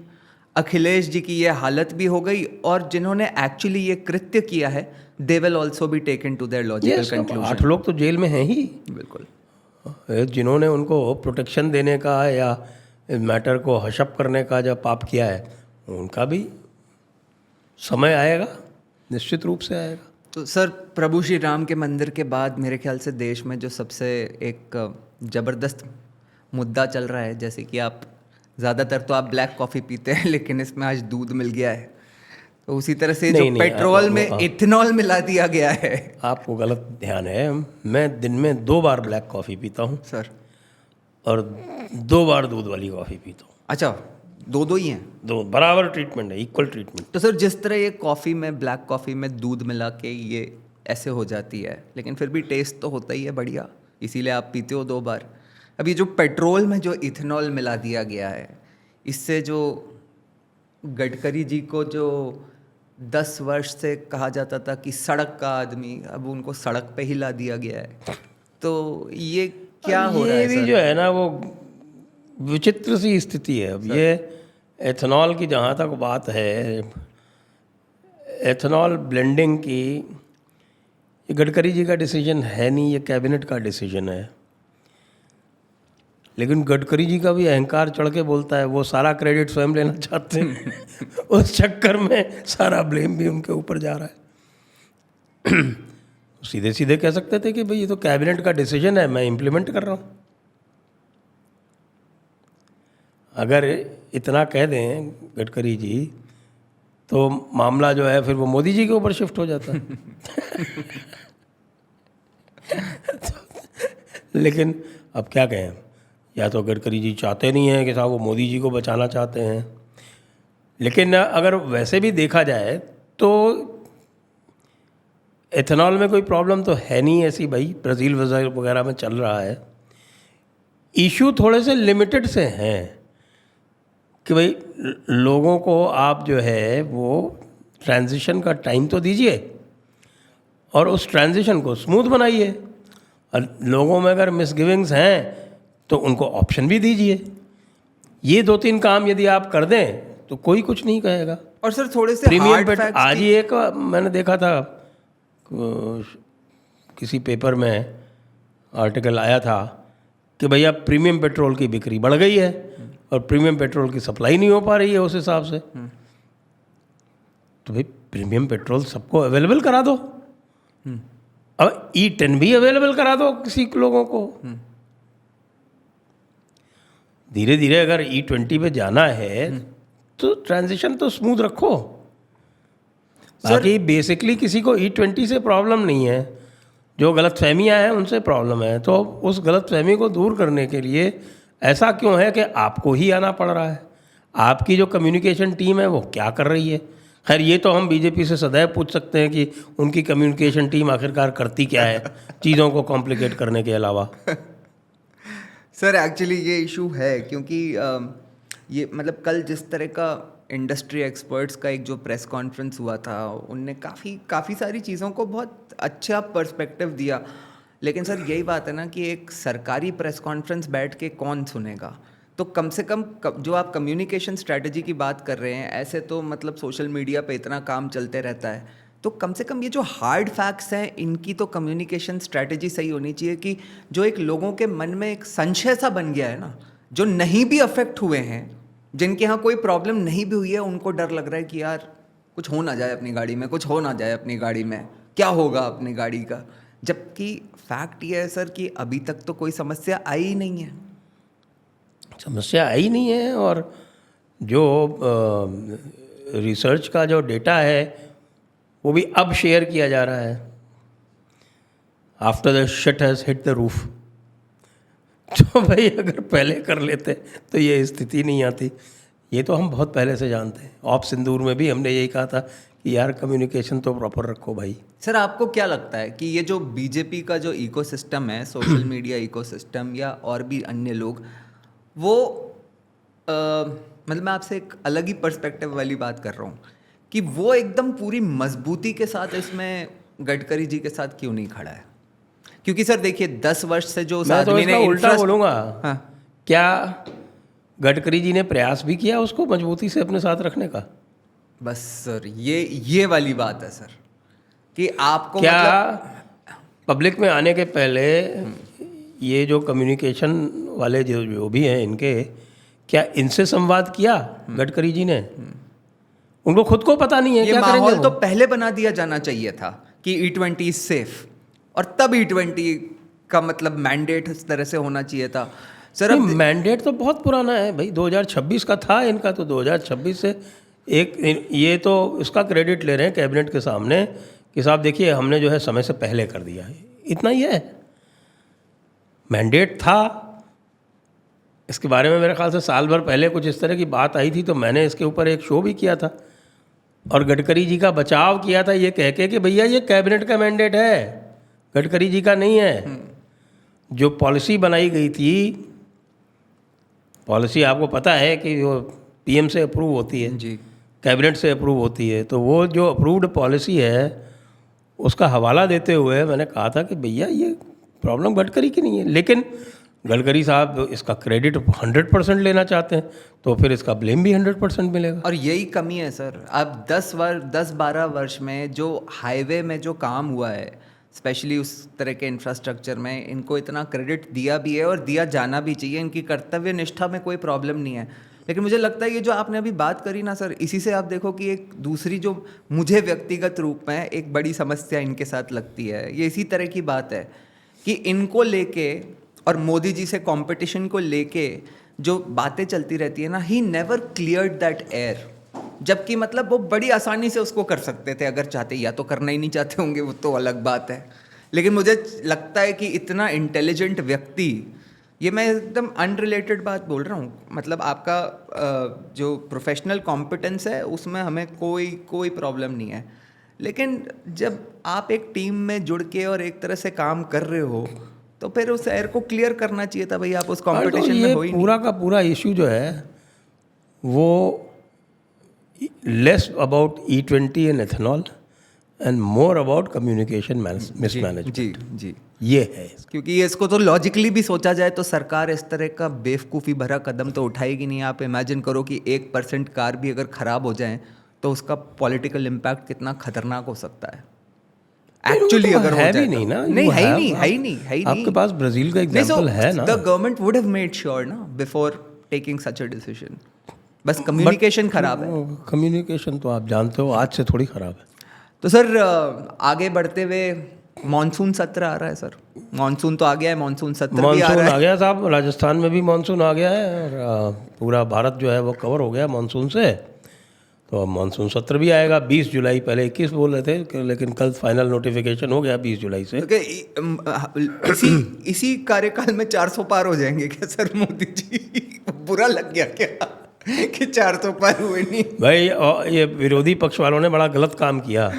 अखिलेश जी की ये हालत भी हो गई, और जिन्होंने एक्चुअली ये कृत्य किया है they will also be taken to their logical conclusion. 8 लोग तो जेल में हैं ही, बिल्कुल। जिन्होंने उनको प्रोटेक्शन देने का या मैटर को हशप करने का जब पाप किया है, उनका भी समय आएगा, निश्चित रूप से आएगा। तो सर प्रभु श्री राम के मंदिर के बाद मेरे ख्याल से देश में जो सबसे एक ज़बरदस्त मुद्दा चल रहा है, जैसे कि आप ज़्यादातर तो आप ब्लैक कॉफ़ी पीते हैं लेकिन इसमें आज दूध मिल गया है, तो उसी तरह से जो पेट्रोल में इथेनॉल मिला दिया गया है। आपको गलत ध्यान है। मैं दिन में 2 बार ब्लैक कॉफ़ी पीता हूँ सर, और 2 बार दूध वाली कॉफ़ी पीता हूँ। अच्छा, दो ही हैं? 2 बराबर ट्रीटमेंट है, इक्वल ट्रीटमेंट। तो सर जिस तरह ये कॉफ़ी में, ब्लैक कॉफ़ी में दूध मिला के ये ऐसे हो जाती है, लेकिन फिर भी टेस्ट तो होता ही है बढ़िया, इसीलिए आप पीते हो 2 बार। अब ये जो पेट्रोल में जो इथेनॉल मिला दिया गया है, इससे जो गडकरी जी को जो 10 वर्ष से कहा जाता था कि सड़क का आदमी, अब उनको सड़क पे ही ला दिया गया है। तो ये क्या हो रहा है ये भी जो है ना वो विचित्र सी स्थिति है। अब ये एथेनॉल की जहाँ तक बात है, एथेनॉल ब्लेंडिंग की, ये गडकरी जी का डिसीजन है नहीं, ये कैबिनेट का डिसीजन है। लेकिन गडकरी जी का भी अहंकार चढ़ के बोलता है, वो सारा क्रेडिट स्वयं लेना चाहते हैं। उस चक्कर में सारा ब्लेम भी उनके ऊपर जा रहा है। सीधे सीधे कह सकते थे कि भाई ये तो कैबिनेट का डिसीजन है, मैं इम्प्लीमेंट कर रहा हूँ। अगर इतना कह दें गडकरी जी, तो मामला जो है फिर वो मोदी जी के ऊपर शिफ्ट हो जाता है। लेकिन अब क्या कहें, या तो गडकरी जी चाहते नहीं हैं कि साहब वो मोदी जी को बचाना चाहते हैं। लेकिन अगर वैसे भी देखा जाए तो एथेनॉल में कोई प्रॉब्लम तो है नहीं ऐसी, भाई ब्राज़ील वगैरह में चल रहा है। इशू थोड़े से लिमिटेड से हैं कि भाई लोगों को आप जो है वो ट्रांजिशन का टाइम तो दीजिए और उस ट्रांजिशन को स्मूथ बनाइए। और लोगों में अगर मिसगिविंग्स हैं तो उनको ऑप्शन भी दीजिए। ये 2-3 काम यदि आप कर दें तो कोई कुछ नहीं कहेगा। और सर थोड़े से प्रीमियम पेट्रोल, आज ही एक मैंने देखा था किसी पेपर में आर्टिकल आया था कि भैया प्रीमियम पेट्रोल की बिक्री बढ़ गई है और प्रीमियम पेट्रोल की सप्लाई नहीं हो पा रही है उस हिसाब से। तो भाई प्रीमियम पेट्रोल सबको अवेलेबल करा दो। अब E10 भी अवेलेबल करा दो किसी लोगों को। धीरे धीरे अगर E20 पे जाना है तो ट्रांजिशन तो स्मूथ रखो। बाकी बेसिकली किसी को E20 से प्रॉब्लम नहीं है, जो गलतफहमियां हैं उनसे प्रॉब्लम है। तो उस गलतफहमी को दूर करने के लिए ऐसा क्यों है कि आपको ही आना पड़ रहा है? आपकी जो कम्युनिकेशन टीम है वो क्या कर रही है? खैर ये तो हम बीजेपी से सदैव पूछ सकते हैं कि उनकी कम्युनिकेशन टीम आखिरकार करती क्या है चीज़ों को कॉम्प्लिकेट करने के अलावा। सर एक्चुअली ये इशू है क्योंकि ये मतलब कल जिस तरह का इंडस्ट्री एक्सपर्ट्स का एक जो प्रेस कॉन्फ्रेंस हुआ था, उनने काफ़ी सारी चीज़ों को बहुत अच्छा पर्सपेक्टिव दिया। लेकिन सर यही बात है ना कि एक सरकारी प्रेस कॉन्फ्रेंस बैठ के कौन सुनेगा? तो कम से कम जो आप कम्युनिकेशन स्ट्रैटेजी की बात कर रहे हैं, ऐसे तो मतलब सोशल मीडिया पे इतना काम चलते रहता है, तो कम से कम ये जो हार्ड फैक्ट्स हैं इनकी तो कम्युनिकेशन स्ट्रैटेजी सही होनी चाहिए कि जो एक लोगों के मन में एक संशय सा बन गया है ना, जो नहीं भी अफेक्ट हुए हैं, जिनके यहाँ कोई प्रॉब्लम नहीं भी हुई है, उनको डर लग रहा है कि यार कुछ हो ना जाए अपनी गाड़ी में, कुछ हो ना जाए अपनी गाड़ी में, क्या होगा अपनी गाड़ी का। जबकि फैक्ट ये है सर कि अभी तक तो कोई समस्या आई ही नहीं है। समस्या आई नहीं है। और जो रिसर्च का जो डेटा है वो भी अब शेयर किया जा रहा है। After the shit has hit the roof. तो भाई अगर पहले कर लेते तो ये स्थिति नहीं आती। ये तो हम बहुत पहले से जानते हैं। ऑप सिंदूर में भी हमने यही कहा था कि यार कम्युनिकेशन तो प्रॉपर रखो भाई। सर आपको क्या लगता है कि ये जो बीजेपी का जो इकोसिस्टम है, सोशल मीडिया इकोसिस्टम या और भी अन्य लोग, वो मतलब मैं आपसे एक अलग ही पर्सपेक्टिव वाली बात कर रहा हूँ कि वो एकदम पूरी मजबूती के साथ इसमें गडकरी जी के साथ क्यों नहीं खड़ा है? क्योंकि सर देखिए 10 वर्ष से जो उस मैं तो आदमी इसका ने उल्टा बोलूँगा। हाँ। क्या गडकरी जी ने प्रयास भी किया उसको मजबूती से अपने साथ रखने का? बस सर ये वाली बात है सर कि आपको क्या मतलब पब्लिक में आने के पहले ये जो कम्युनिकेशन वाले जो भी हैं इनके, क्या इनसे संवाद किया गडकरी जी ने? उनको खुद को पता नहीं है ये क्या करेंगे माहौल वो? तो पहले बना दिया जाना चाहिए था कि E20 इज सेफ, और तब E20 का मतलब मैंडेट इस तरह से होना चाहिए था सर। अब मैंडेट तो बहुत पुराना है भाई, 2026 का था इनका, तो 2026 से ये तो इसका क्रेडिट ले रहे हैं कैबिनेट के सामने कि साहब देखिए हमने जो है समय से पहले कर दिया है। इतना ही है, मैंडेट था। इसके बारे में मेरे ख्याल से साल भर पहले कुछ इस तरह की बात आई थी, तो मैंने इसके ऊपर एक शो भी किया था और गडकरी जी का बचाव किया था ये कह के कि भैया ये कैबिनेट का मैंडेट है, गडकरी जी का नहीं है। जो पॉलिसी बनाई गई थी, पॉलिसी आपको पता है कि वो पीएम से अप्रूव होती है जी, कैबिनेट से अप्रूव होती है, तो वो जो अप्रूव्ड पॉलिसी है उसका हवाला देते हुए मैंने कहा था कि भैया ये प्रॉब्लम गडकरी की नहीं है। लेकिन गडकरी साहब इसका क्रेडिट 100% लेना चाहते हैं, तो फिर इसका ब्लेम भी 100% मिलेगा। और यही कमी है सर। अब 10-12 वर्ष में जो हाईवे में जो काम हुआ है, स्पेशली उस तरह के इंफ्रास्ट्रक्चर में, इनको इतना क्रेडिट दिया भी है और दिया जाना भी चाहिए। इनकी कर्तव्य निष्ठा में कोई प्रॉब्लम नहीं है। लेकिन मुझे लगता है ये जो आपने अभी बात करी ना सर, इसी से आप देखो कि एक दूसरी जो मुझे व्यक्तिगत रूप में एक बड़ी समस्या इनके साथ लगती है, ये इसी तरह की बात है कि इनको लेके और मोदी जी से कंपटीशन को लेके जो बातें चलती रहती है ना, he never cleared that air. जबकि मतलब वो बड़ी आसानी से उसको कर सकते थे अगर चाहते, या तो करना ही नहीं चाहते होंगे, वो तो अलग बात है। लेकिन मुझे लगता है कि इतना इंटेलिजेंट व्यक्ति, ये मैं एकदम अनरिलेटेड बात बोल रहा हूँ, मतलब आपका जो प्रोफेशनल कॉम्पिटेंस है उसमें हमें कोई प्रॉब्लम नहीं है। लेकिन जब आप एक टीम में जुड़ के और एक तरह से काम कर रहे हो, तो फिर उस एयर को क्लियर करना चाहिए था भाई, आप उस कंपटीशन में हो ही पूरा का पूरा इशू जो है वो less about E20 and ethanol and more about communication mismanagement. जी जी, ये है। क्योंकि ये इसको तो लॉजिकली भी सोचा जाए तो सरकार इस तरह का बेवकूफ़ी भरा कदम तो उठाएगी नहीं। आप इमेजिन करो कि 1% कार भी अगर ख़राब हो जाए तो उसका पॉलिटिकल इम्पैक्ट कितना खतरनाक हो सकता है एक्चुअली। अगर है हो जाए भी नहीं ना, नहीं, वो है ही है नहीं, है ही नहीं, है ही नहीं। आपके पास ब्राज़ील का एग्जांपल है ना। The government would have made sure ना before taking such a decision. बस कम्युनिकेशन खराब है। कम्युनिकेशन तो आप जानते हो आज से थोड़ी खराब है। तो सर आगे बढ़ते हुए मॉनसून सत्र आ रहा है सर। मॉनसून तो आ गया है, मॉनसून सत्र भी आ मानसून रहा आ है। गया साहब, राजस्थान में भी मानसून आ गया है और पूरा भारत जो है वो कवर हो गया मानसून से। तो अब मानसून सत्र भी आएगा 20 जुलाई, पहले 21 बोल रहे थे लेकिन कल फाइनल नोटिफिकेशन हो गया 20 जुलाई से। तो इसी कार्यकाल में 400 पार हो जाएंगे क्या सर मोदी जी? बुरा लग गया क्या कि 400 पार हुए नहीं? भाई ये विरोधी पक्ष वालों ने बड़ा गलत काम किया।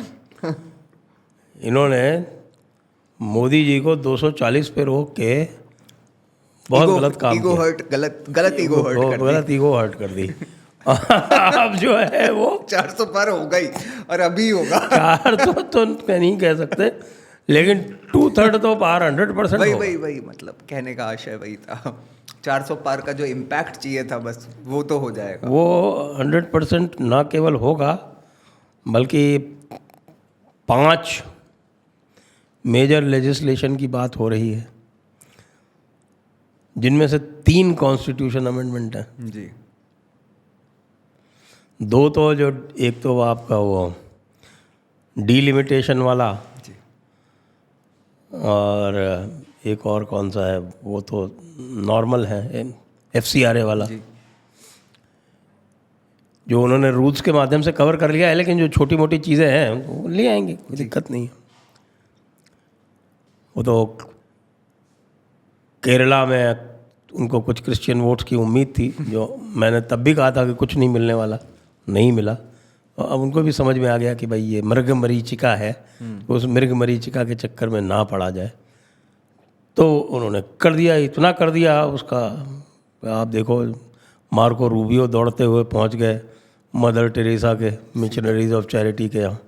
इन्होंने मोदी जी को 240 पे रोक के बहुत गलत काम ईगो किया। हर्ट, गलत ईगो हर्ट कर दी। गलत ईगो हर्ट कर दी। अब जो है वो 400 पार होगा ही और अभी होगा। 400 तो नहीं कह सकते, लेकिन 2/3 तो पार 100% वही मतलब कहने का आशय वही था। 400 पार का जो इम्पैक्ट चाहिए था बस वो तो हो जाएगा। वो 100% ना केवल होगा बल्कि 5 मेजर लेजिस्लेशन की बात हो रही है, जिनमें से 3 कॉन्स्टिट्यूशन अमेंडमेंट है। जी, 2 तो जो एक तो आपका वो डीलिमिटेशन वाला जी, और एक और कौन सा है वो तो नॉर्मल है, FCRA वाला, जी जो उन्होंने रूल्स के माध्यम से कवर कर लिया है, लेकिन जो छोटी मोटी चीज़ें हैं वो ले आएंगे, कोई दिक्कत नहीं है। वो तो केरला में उनको कुछ क्रिश्चियन वोट्स की उम्मीद थी, जो मैंने तब भी कहा था कि कुछ नहीं मिलने वाला, नहीं मिला। और अब उनको भी समझ में आ गया कि भाई ये मृग मरीचिका है, तो उस मृग मरीचिका के चक्कर में ना पड़ा जाए। तो उन्होंने कर दिया, इतना कर दिया उसका, आप देखो मार्को रूबियो दौड़ते हुए पहुंच गए मदर टेरेसा के मिशनरीज ऑफ चैरिटी के यहाँ।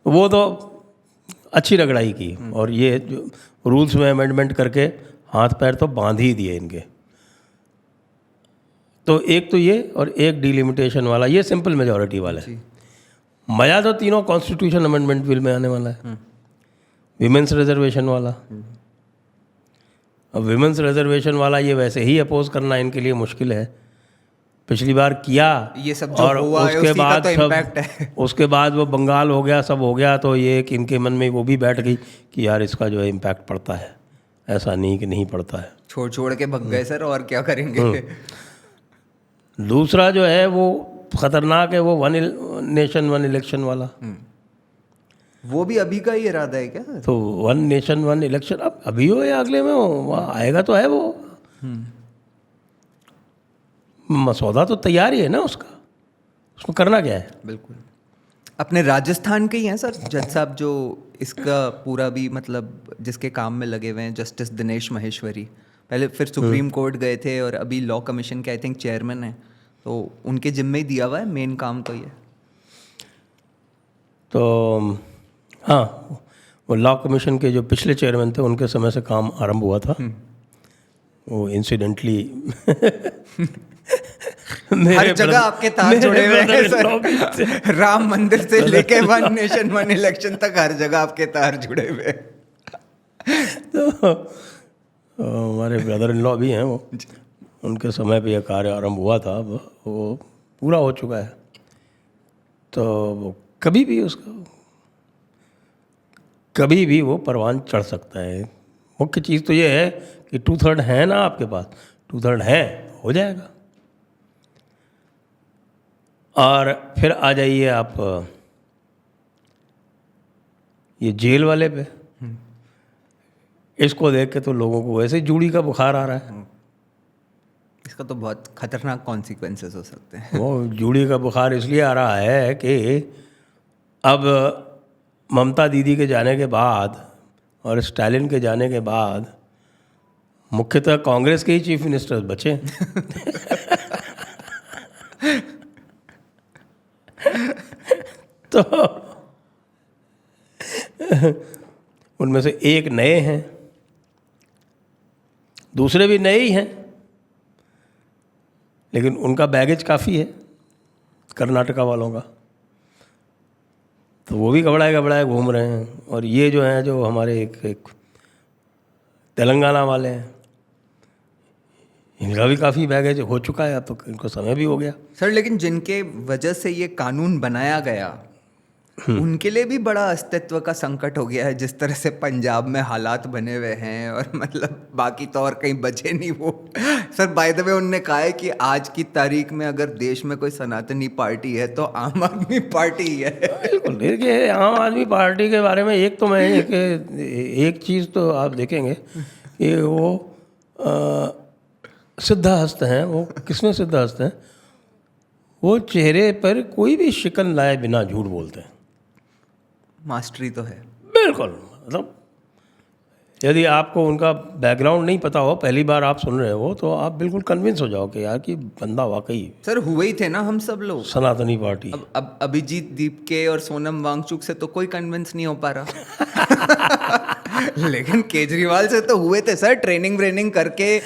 वो तो अच्छी रगड़ाई की, और ये जो रूल्स में अमेंडमेंट करके हाथ पैर तो बांध ही दिए इनके। तो एक तो ये, और एक डिलिमिटेशन वाला, ये सिंपल मेजॉरिटी वाला है। मजा तो तीनों कॉन्स्टिट्यूशन अमेंडमेंट बिल में आने वाला है। विमेंस रिजर्वेशन वाला, अब विमेंस रिजर्वेशन वाला ये वैसे ही अपोज करना इनके लिए मुश्किल है। पिछली बार किया, ये सब जो और हुआ है उसके उसी का बाद तो सब, इम्पैक्ट है। उसके बाद वो बंगाल हो गया, सब हो गया, तो ये कि इनके मन में वो भी बैठ गई कि यार इसका जो है इम्पैक्ट पड़ता है, ऐसा नहीं कि नहीं पड़ता है। छोड़ छोड़ के भग गए सर, और क्या करेंगे। दूसरा जो है वो खतरनाक है, वो वन नेशन वन इलेक्शन वाला। वो भी अभी का ही इरादा है क्या? तो वन नेशन वन इलेक्शन अब अभी हो या अगले में हो, वहाँ आएगा तो है वो। मसौदा तो तैयार ही है ना उसका, उसको करना क्या है। बिल्कुल। अपने राजस्थान के ही हैं सर जज साहब जो इसका पूरा भी मतलब जिसके काम में लगे हुए हैं, जस्टिस दिनेश माहेश्वरी। पहले फिर सुप्रीम कोर्ट गए थे, और अभी लॉ कमीशन के आई थिंक चेयरमैन है, तो उनके जिम्मे ही दिया हुआ है मेन काम तो ये। तो हाँ, वो लॉ कमीशन के जो पिछले चेयरमैन थे उनके समय से काम आरंभ हुआ था। वो इंसिडेंटली हर जगह आपके तार जुड़े हुए हैं सर। राम मंदिर से लेके वन नेशन वन इलेक्शन तक हर जगह आपके तार जुड़े हुए हैं। तो हमारे ब्रदर इन लॉ भी हैं, वो उनके समय पे यह कार्य आरंभ हुआ था, वो पूरा हो चुका है। तो वो कभी भी वो परवान चढ़ सकता है। मुख्य चीज़ तो ये है कि 2/3 है ना आपके पास, 2/3 है, हो जाएगा। और फिर आ जाइए आप ये जेल वाले पे। इसको देख के तो लोगों को वैसे ही जूड़ी का बुखार आ रहा है। इसका तो बहुत खतरनाक कॉन्सिक्वेंसेस हो सकते हैं। वो जूड़ी का बुखार इसलिए आ रहा है कि अब ममता दीदी के जाने के बाद और स्टालिन के जाने के बाद मुख्यतः कांग्रेस के ही चीफ मिनिस्टर बचे। तो उनमें से एक नए हैं, दूसरे भी नए ही हैं, लेकिन उनका बैगेज काफ़ी है कर्नाटका वालों का, तो वो भी घबराए घूम रहे हैं। और ये जो हैं, जो हमारे एक तेलंगाना वाले हैं, इनका भी काफ़ी बैगेज हो चुका है, अब तो इनको समय भी हो गया। सर लेकिन जिनके वजह से ये कानून बनाया गया उनके लिए भी बड़ा अस्तित्व का संकट हो गया है, जिस तरह से पंजाब में हालात बने हुए हैं, और मतलब बाकी तो और कहीं बचे नहीं वो। सर बाय द वे उनने कहा है कि आज की तारीख में अगर देश में कोई सनातनी पार्टी है तो आम आदमी पार्टी ही है। बिल्कुल। देखिए आम आदमी पार्टी के बारे में एक चीज़ तो आप देखेंगे कि वो सिद्धहस्त हैं। वो किसमें सिद्धहस्त हैं? वो चेहरे पर कोई भी शिकन लाए बिना झूठ बोलते हैं। मास्टरी तो है। बिल्कुल। मतलब यदि आपको उनका बैकग्राउंड नहीं पता हो, पहली बार आप सुन रहे हो, तो आप बिल्कुल कन्विंस हो जाओ कि यार कि बंदा वाकई सर हुए ही थे ना हम सब लोग सनातनी पार्टी। अब अभिजीत दीपके और सोनम वांगचुक से तो कोई कन्विंस नहीं हो पा रहा। लेकिन केजरीवाल से तो हुए थे सर, ट्रेनिंग व्रेनिंग करके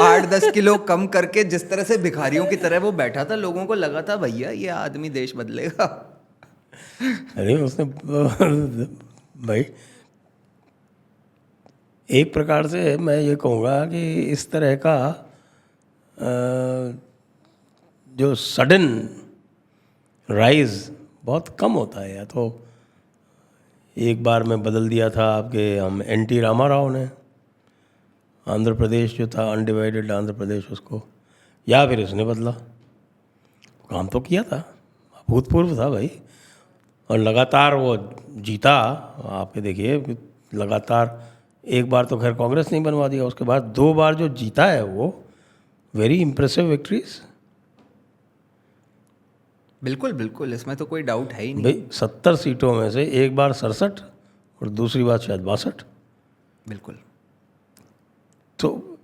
8-10 किलो कम करके जिस तरह से भिखारियों की तरह वो बैठा था, लोगों को लगा था भैया ये आदमी देश बदलेगा। अरे उसने भाई एक प्रकार से मैं ये कहूँगा कि इस तरह का जो सडन राइज बहुत कम होता है। या तो एक बार में बदल दिया था आपके हम NT रामाराव ने, आंध्र प्रदेश जो था अनडिवाइडेड आंध्र प्रदेश, उसको या फिर इसने बदला। काम तो किया था, भूतपूर्व था भाई, और लगातार वो जीता। आपके देखिए लगातार, एक बार तो खैर कांग्रेस नहीं बनवा दिया, उसके बाद 2 बार जो जीता है वो वेरी इंप्रेसिव विक्ट्रीज। बिल्कुल बिल्कुल, इसमें तो कोई डाउट है ही नहीं। भाई 70 सीटों में से एक बार 67 और दूसरी बार शायद 62। बिल्कुल। तो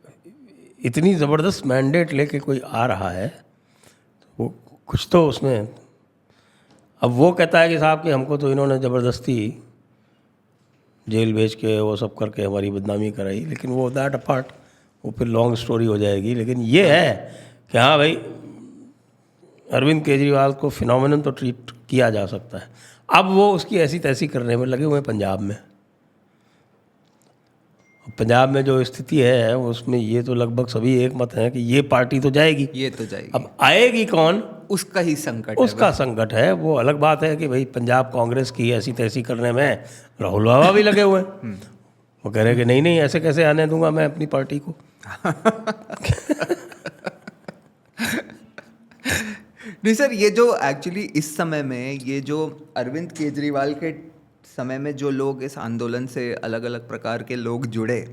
इतनी ज़बरदस्त मैंडेट लेके कोई आ रहा है, तो वो कुछ तो उसमें। अब वो कहता है कि साहब कि हमको तो इन्होंने ज़बरदस्ती जेल भेज के वो सब करके हमारी बदनामी कराई, लेकिन वो दैट अपार्ट, वो फिर लॉन्ग स्टोरी हो जाएगी। लेकिन ये है कि हाँ भाई, अरविंद केजरीवाल को फिनोमिनन तो ट्रीट किया जा सकता है। अब वो उसकी ऐसी तैसी करने में लगे हुए हैं पंजाब में। पंजाब में जो स्थिति है उसमें ये तो लगभग सभी एक मत हैं कि ये पार्टी तो जाएगी। ये तो जाएगी। अब आएगी कौन, उसका ही संकट है। उसका संकट है। वो अलग बात है कि भाई पंजाब कांग्रेस की ऐसी तैसी करने में राहुल बाबा भी लगे हुए हैं। वो कह रहे हैं कि नहीं नहीं, ऐसे कैसे आने दूंगा मैं अपनी पार्टी को। नहीं सर, ये जो एक्चुअली इस समय में ये जो अरविंद केजरीवाल के समय में जो लोग इस आंदोलन से अलग अलग प्रकार के लोग जुड़े,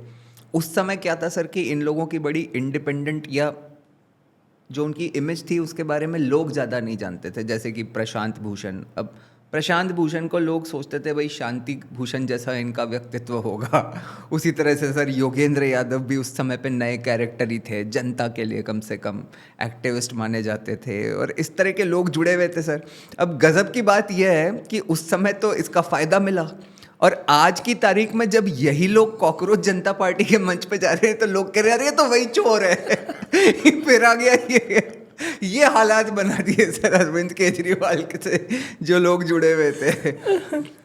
उस समय क्या था सर कि इन लोगों की बड़ी इंडिपेंडेंट या जो उनकी इमेज थी उसके बारे में लोग ज़्यादा नहीं जानते थे। जैसे कि प्रशांत भूषण, अब प्रशांत भूषण को लोग सोचते थे भाई शांति भूषण जैसा इनका व्यक्तित्व होगा। उसी तरह से सर योगेंद्र यादव भी उस समय पे नए कैरेक्टर ही थे, जनता के लिए कम से कम एक्टिविस्ट माने जाते थे, और इस तरह के लोग जुड़े हुए थे सर। अब गज़ब की बात यह है कि उस समय तो इसका फ़ायदा मिला, और आज की तारीख में जब यही लोग कॉकरोच जनता पार्टी के मंच पे जा रहे हैं तो लोग कह रहे हैं अरे तो वही चोर है। फिर आ गया ये हालात बना दिए सर अरविंद केजरीवाल से जो लोग जुड़े हुए थे।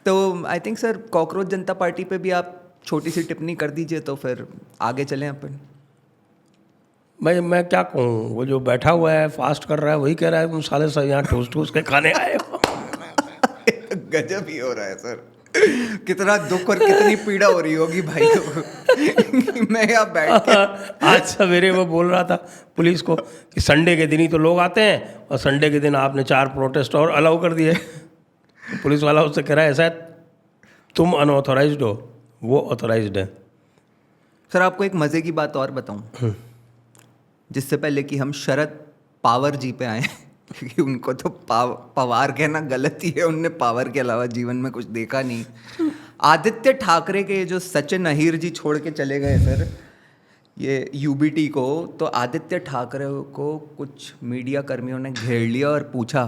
तो I think sir cockroach Janata party पे भी आप छोटी सी टिप्पणी कर दीजिए तो फिर आगे चलें अपन। भाई मैं क्या कहूँ, वो जो बैठा हुआ है फास्ट कर रहा है वही कह रहा है तुम साले सब यहाँ ठूस ठूस के खाने आए हो। गजब ही हो रहा है सर, कितना दुख और कितनी पीड़ा हो रही होगी भाई को। मैं यहाँ बैठ के आज सवेरे वो बोल रहा था पुलिस को कि संडे के दिन ही तो लोग आते हैं, और संडे के दिन आपने 4 प्रोटेस्ट और अलाउ कर दिए। तो पुलिस वाला उससे कह रहा है ऐसा है तुम अनऑथोराइज्ड हो, वो ऑथोराइज्ड है। सर आपको एक मज़े की बात और बताऊं, जिससे पहले कि हम शरद पावर जी पे आए, क्योंकि उनको तो पवार कहना गलत ही है, उनने पावर के अलावा जीवन में कुछ देखा नहीं। आदित्य ठाकरे के जो सचिन अहीर जी छोड़ के चले गए सर ये यूबीटी को, तो आदित्य ठाकरे को कुछ मीडिया कर्मियों ने घेर लिया और पूछा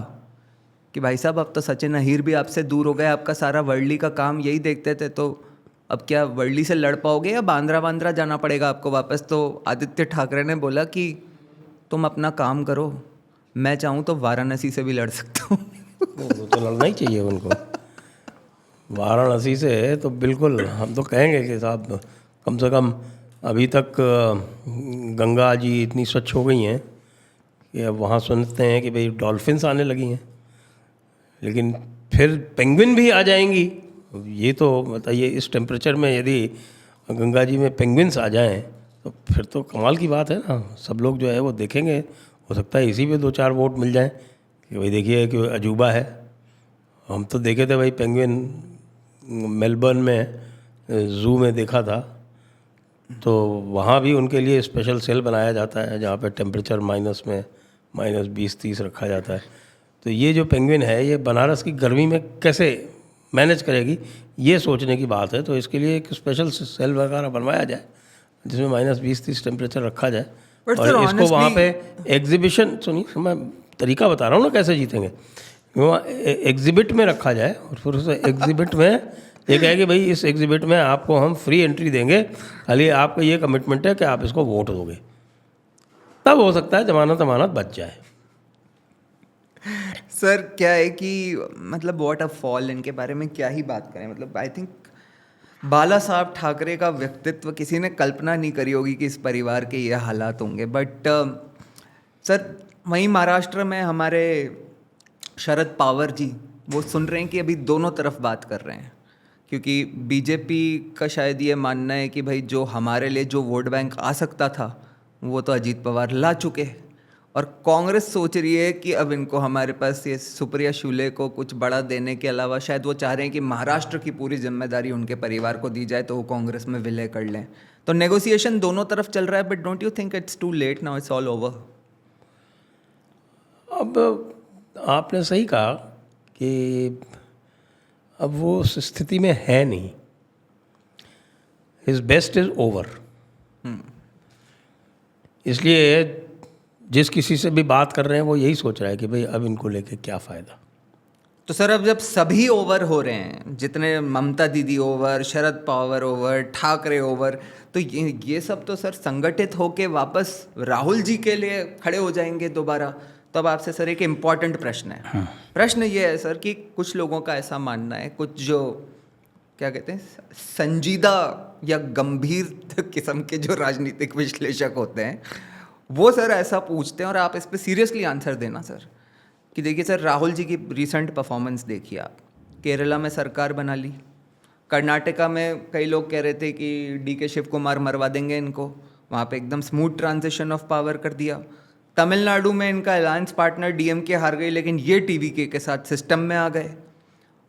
कि भाई साहब अब तो सचिन अहीर भी आपसे दूर हो गए, आपका सारा वर्ली का काम यही देखते थे, तो अब क्या वर्ली से लड़ पाओगे या बांद्रा बांद्रा जाना पड़ेगा आपको वापस। तो आदित्य ठाकरे ने बोला कि तुम अपना काम करो, मैं चाहूँ तो वाराणसी से भी लड़ सकता हूँ। वो तो लड़ना ही चाहिए उनको वाराणसी से। तो बिल्कुल हम तो कहेंगे कि साहब कम से कम अभी तक गंगा जी इतनी स्वच्छ हो गई हैं कि अब वहाँ सुनते हैं कि भाई डॉल्फिन्स आने लगी हैं, लेकिन फिर पेंगुइन भी आ जाएंगी। ये तो बताइए इस टेम्परेचर में यदि गंगा जी में पेंगुइन्स आ जाएं तो फिर तो कमाल की बात है ना। सब लोग जो है वो देखेंगे, हो सकता है इसी पे 2-4 वोट मिल जाएं कि भाई देखिए कि अजूबा है। हम तो देखे थे भाई पेंगुइन मेलबर्न में ज़ू में देखा था, तो वहाँ भी उनके लिए स्पेशल सेल बनाया जाता है जहाँ पे टेम्परेचर माइनस में -20-30 रखा जाता है। तो ये जो पेंगुइन है ये बनारस की गर्मी में कैसे मैनेज करेगी, ये सोचने की बात है। तो इसके लिए एक स्पेशल सेल वगैरह बनवाया जाए जिसमें -20-30 टेम्परेचर रखा जाए, और इसको वहाँ पे एग्जीबिशन, सुनिए मैं तरीका बता रहा हूँ ना कैसे जीतेंगे, वहाँ एग्जिबिट में रखा जाए, और फिर उस एग्जिबिट में ये कहे कि भाई इस एग्जिबिट में आपको हम फ्री एंट्री देंगे, खाली आपका ये कमिटमेंट है कि आप इसको वोट दोगे, तब हो सकता है जमानत बच जाए। सर क्या है कि मतलब व्हाट अ फॉल, इनके बारे में क्या ही बात करें। मतलब आई थिंक बाला साहब ठाकरे का व्यक्तित्व किसी ने कल्पना नहीं करी होगी कि इस परिवार के ये हालात होंगे। बट सर वहीं महाराष्ट्र में हमारे शरद पवार जी वो सुन रहे हैं कि अभी दोनों तरफ बात कर रहे हैं, क्योंकि बीजेपी का शायद ये मानना है कि भाई जो हमारे लिए जो वोट बैंक आ सकता था वो तो अजीत पवार ला चुके, और कांग्रेस सोच रही है कि अब इनको हमारे पास ये सुप्रिया शुले को कुछ बड़ा देने के अलावा शायद वो चाह रहे हैं कि महाराष्ट्र की पूरी जिम्मेदारी उनके परिवार को दी जाए तो वो कांग्रेस में विलय कर लें। तो नेगोशिएशन दोनों तरफ चल रहा है, but don't you think it's too late now, it's all over? अब आपने सही कहा कि अब वो उस स्थिति में है नहीं, हिज बेस्ट इज ओवर। इसलिए जिस किसी से भी बात कर रहे हैं वो यही सोच रहा है कि भाई अब इनको लेके क्या फ़ायदा। तो सर अब जब सभी ओवर हो रहे हैं, जितने ममता दीदी over, Sharad Pawar over, Thackeray over, तो ये सब तो सर संगठित होके वापस राहुल जी के लिए खड़े हो जाएंगे दोबारा। तो अब आपसे सर एक इम्पॉर्टेंट प्रश्न है। हाँ। प्रश्न ये है सर कि कुछ लोगों का ऐसा मानना है, कुछ जो क्या कहते हैं संजीदा या गंभीर किस्म के जो राजनीतिक विश्लेषक होते हैं, वो सर ऐसा पूछते हैं, और आप इस पर सीरियसली आंसर देना सर, कि देखिए सर राहुल जी की रिसेंट परफॉर्मेंस देखिए आप। केरला में सरकार बना ली, कर्नाटका में कई लोग कह रहे थे कि DK शिव कुमार मरवा देंगे इनको, वहाँ पे एकदम स्मूथ ट्रांजिशन ऑफ पावर कर दिया। तमिलनाडु में इनका अलायंस पार्टनर DMK हार गई, लेकिन ये TVK के साथ सिस्टम में आ गए।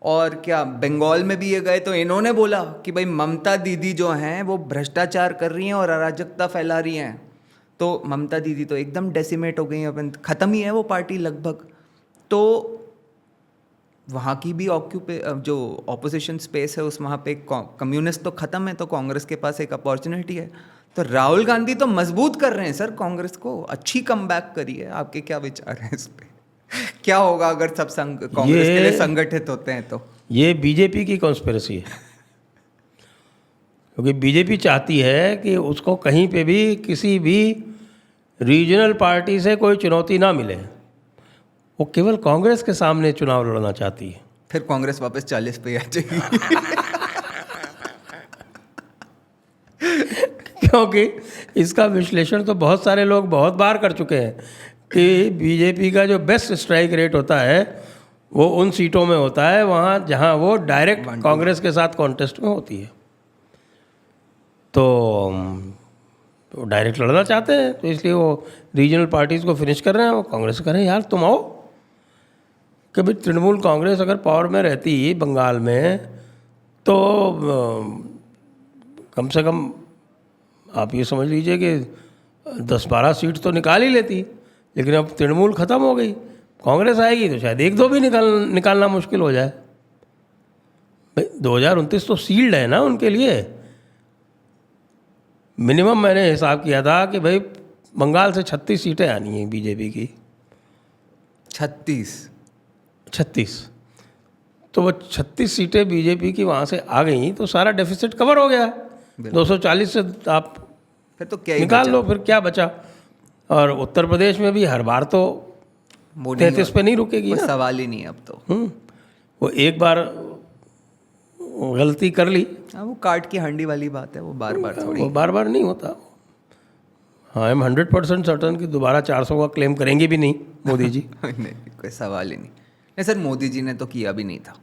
और क्या बंगाल में भी ये गए तो इन्होंने बोला कि भाई ममता दीदी जो हैं वो भ्रष्टाचार कर रही हैं और अराजकता फैला रही हैं। तो ममता दीदी तो एकदम डेसिमेट हो गई, अब ख़त्म ही है वो पार्टी लगभग। तो वहाँ की भी जो ऑपोजिशन स्पेस है उस वहाँ पे कम्युनिस्ट तो ख़त्म है, तो कांग्रेस के पास एक अपॉर्चुनिटी है। तो राहुल गांधी तो मजबूत कर रहे हैं सर कांग्रेस को, अच्छी कमबैक करी है। आपके क्या विचार हैं इस पे? क्या होगा अगर सब कांग्रेस के लिए संगठित होते हैं तो? ये बीजेपी की कॉन्स्पिरेसी है, क्योंकि बीजेपी चाहती है कि उसको कहीं पे भी किसी भी रीजनल पार्टी से कोई चुनौती ना मिले, वो केवल कांग्रेस के सामने चुनाव लड़ना चाहती है। फिर कांग्रेस वापस 40 पे आ जाएगी। क्योंकि इसका विश्लेषण तो बहुत सारे लोग बहुत बार कर चुके हैं कि बीजेपी का जो बेस्ट स्ट्राइक रेट होता है वो उन सीटों में होता है वहाँ जहाँ वो डायरेक्ट कांग्रेस के साथ कॉन्टेस्ट में होती है। तो डायरेक्ट लड़ना चाहते हैं, तो इसलिए वो रीजनल पार्टीज़ को फिनिश कर रहे हैं। वो कांग्रेस कह रहे हैं यार तुम आओ, कि भाई तृणमूल कांग्रेस अगर पावर में रहती बंगाल में तो कम से कम आप ये समझ लीजिए कि 10-12 सीट तो निकाल ही लेती। लेकिन अब तृणमूल ख़त्म हो गई, कांग्रेस आएगी तो शायद 1-2 भी निकालना मुश्किल हो जाए। भाई 2029 तो सील्ड है ना उनके लिए। मिनिमम मैंने हिसाब किया था कि भाई बंगाल से 36 सीटें आनी हैं बीजेपी की। 36 तो वो 36 सीटें बीजेपी की वहाँ से आ गई तो सारा डेफिसिट कवर हो गया। 240 से आप फिर तो क्या निकाल लो, फिर क्या बचा। और उत्तर प्रदेश में भी हर बार तो 33 पे नहीं रुकेगी ना, सवाल ही नहीं अब तो। वो एक बार गलती कर ली, वो काट की हंडी वाली बात है, वो बार बार थोड़ी, वो बार बार नहीं होता। हाँ, आई एम 100% सर्टन कि दोबारा 400 का क्लेम करेंगे भी नहीं मोदी जी। नहीं, कोई सवाल ही नहीं सर, मोदी जी ने तो किया भी नहीं था।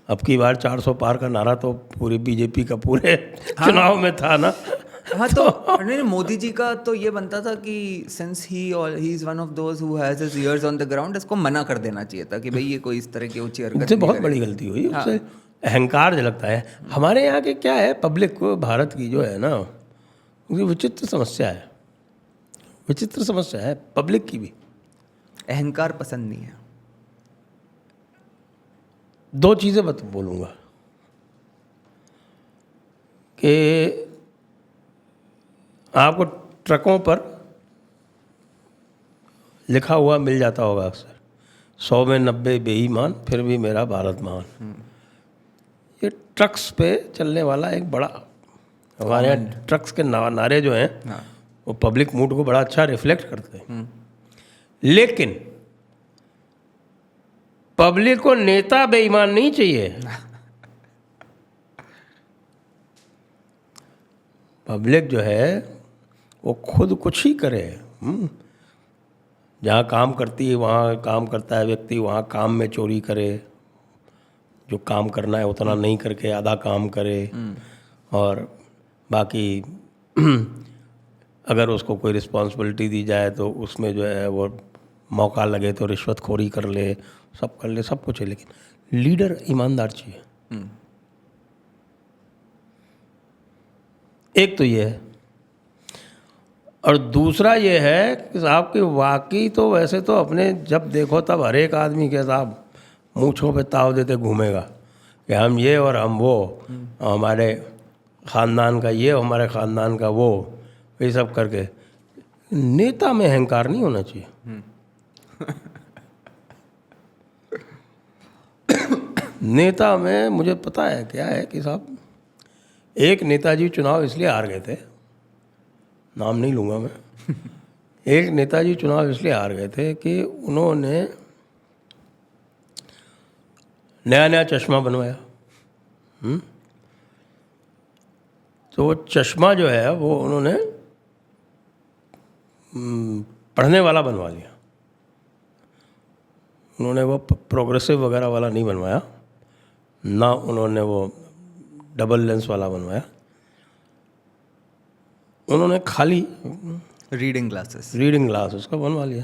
अब की बार 400 पार का नारा तो पूरी बीजेपी का पूरे चुनाव में था ना। हाँ तो नहीं, मोदी जी का तो ये बनता था कि since he is one of those who has his years on the ground, इसको मना कर देना चाहिए था कि भाई ये कोई इस तरह की ऊंची हरकत उससे बहुत बड़ी गलती हुई। उससे अहंकार झलकता है। हमारे यहाँ के क्या है, पब्लिक को भारत की जो है ना, उनकी विचित्र समस्या है पब्लिक की भी। अहंकार पसंद नहीं है। 2 चीज़ें बोलूँगा कि आपको ट्रकों पर लिखा हुआ मिल जाता होगा अक्सर, 100 में 90 बेईमान फिर भी मेरा भारत महान। ये ट्रक्स पे चलने वाला एक बड़ा, हमारे यहाँ ट्रक्स के नारे जो हैं वो पब्लिक मूड को बड़ा अच्छा रिफ्लेक्ट करते हैं। लेकिन पब्लिक को नेता बेईमान नहीं चाहिए। पब्लिक जो है वो खुद कुछ ही करे। जहाँ काम करती है वहाँ काम करता है व्यक्ति, वहाँ काम में चोरी करे, जो काम करना है उतना नहीं करके आधा काम करे, और बाकी अगर उसको कोई रिस्पॉन्सिबिलिटी दी जाए तो उसमें जो है वो मौका लगे तो रिश्वतखोरी कर ले, सब कुछ है, लेकिन लीडर ईमानदार चाहिए। एक तो ये है, और दूसरा ये है कि साहब कि वाकई तो वैसे तो अपने जब देखो तब हर एक आदमी के साहब मूँछों पे ताव देते घूमेगा कि हम ये और हम वो, हमारे ख़ानदान का ये, हमारे ख़ानदान का वो, ये सब करके। नेता में अहंकार नहीं होना चाहिए। नेता में मुझे पता है क्या है कि साहब, एक नेताजी चुनाव इसलिए हार गए थे, नाम नहीं लूँगा मैं, एक नेताजी चुनाव इसलिए हार गए थे कि उन्होंने नया नया चश्मा बनवाया। तो वो चश्मा जो है वो उन्होंने पढ़ने वाला बनवा लिया। उन्होंने वो प्रोग्रेसिव वगैरह वाला नहीं बनवाया, ना उन्होंने वो डबल लेंस वाला बनवाया, उन्होंने खाली रीडिंग ग्लासेस का बनवा लिया।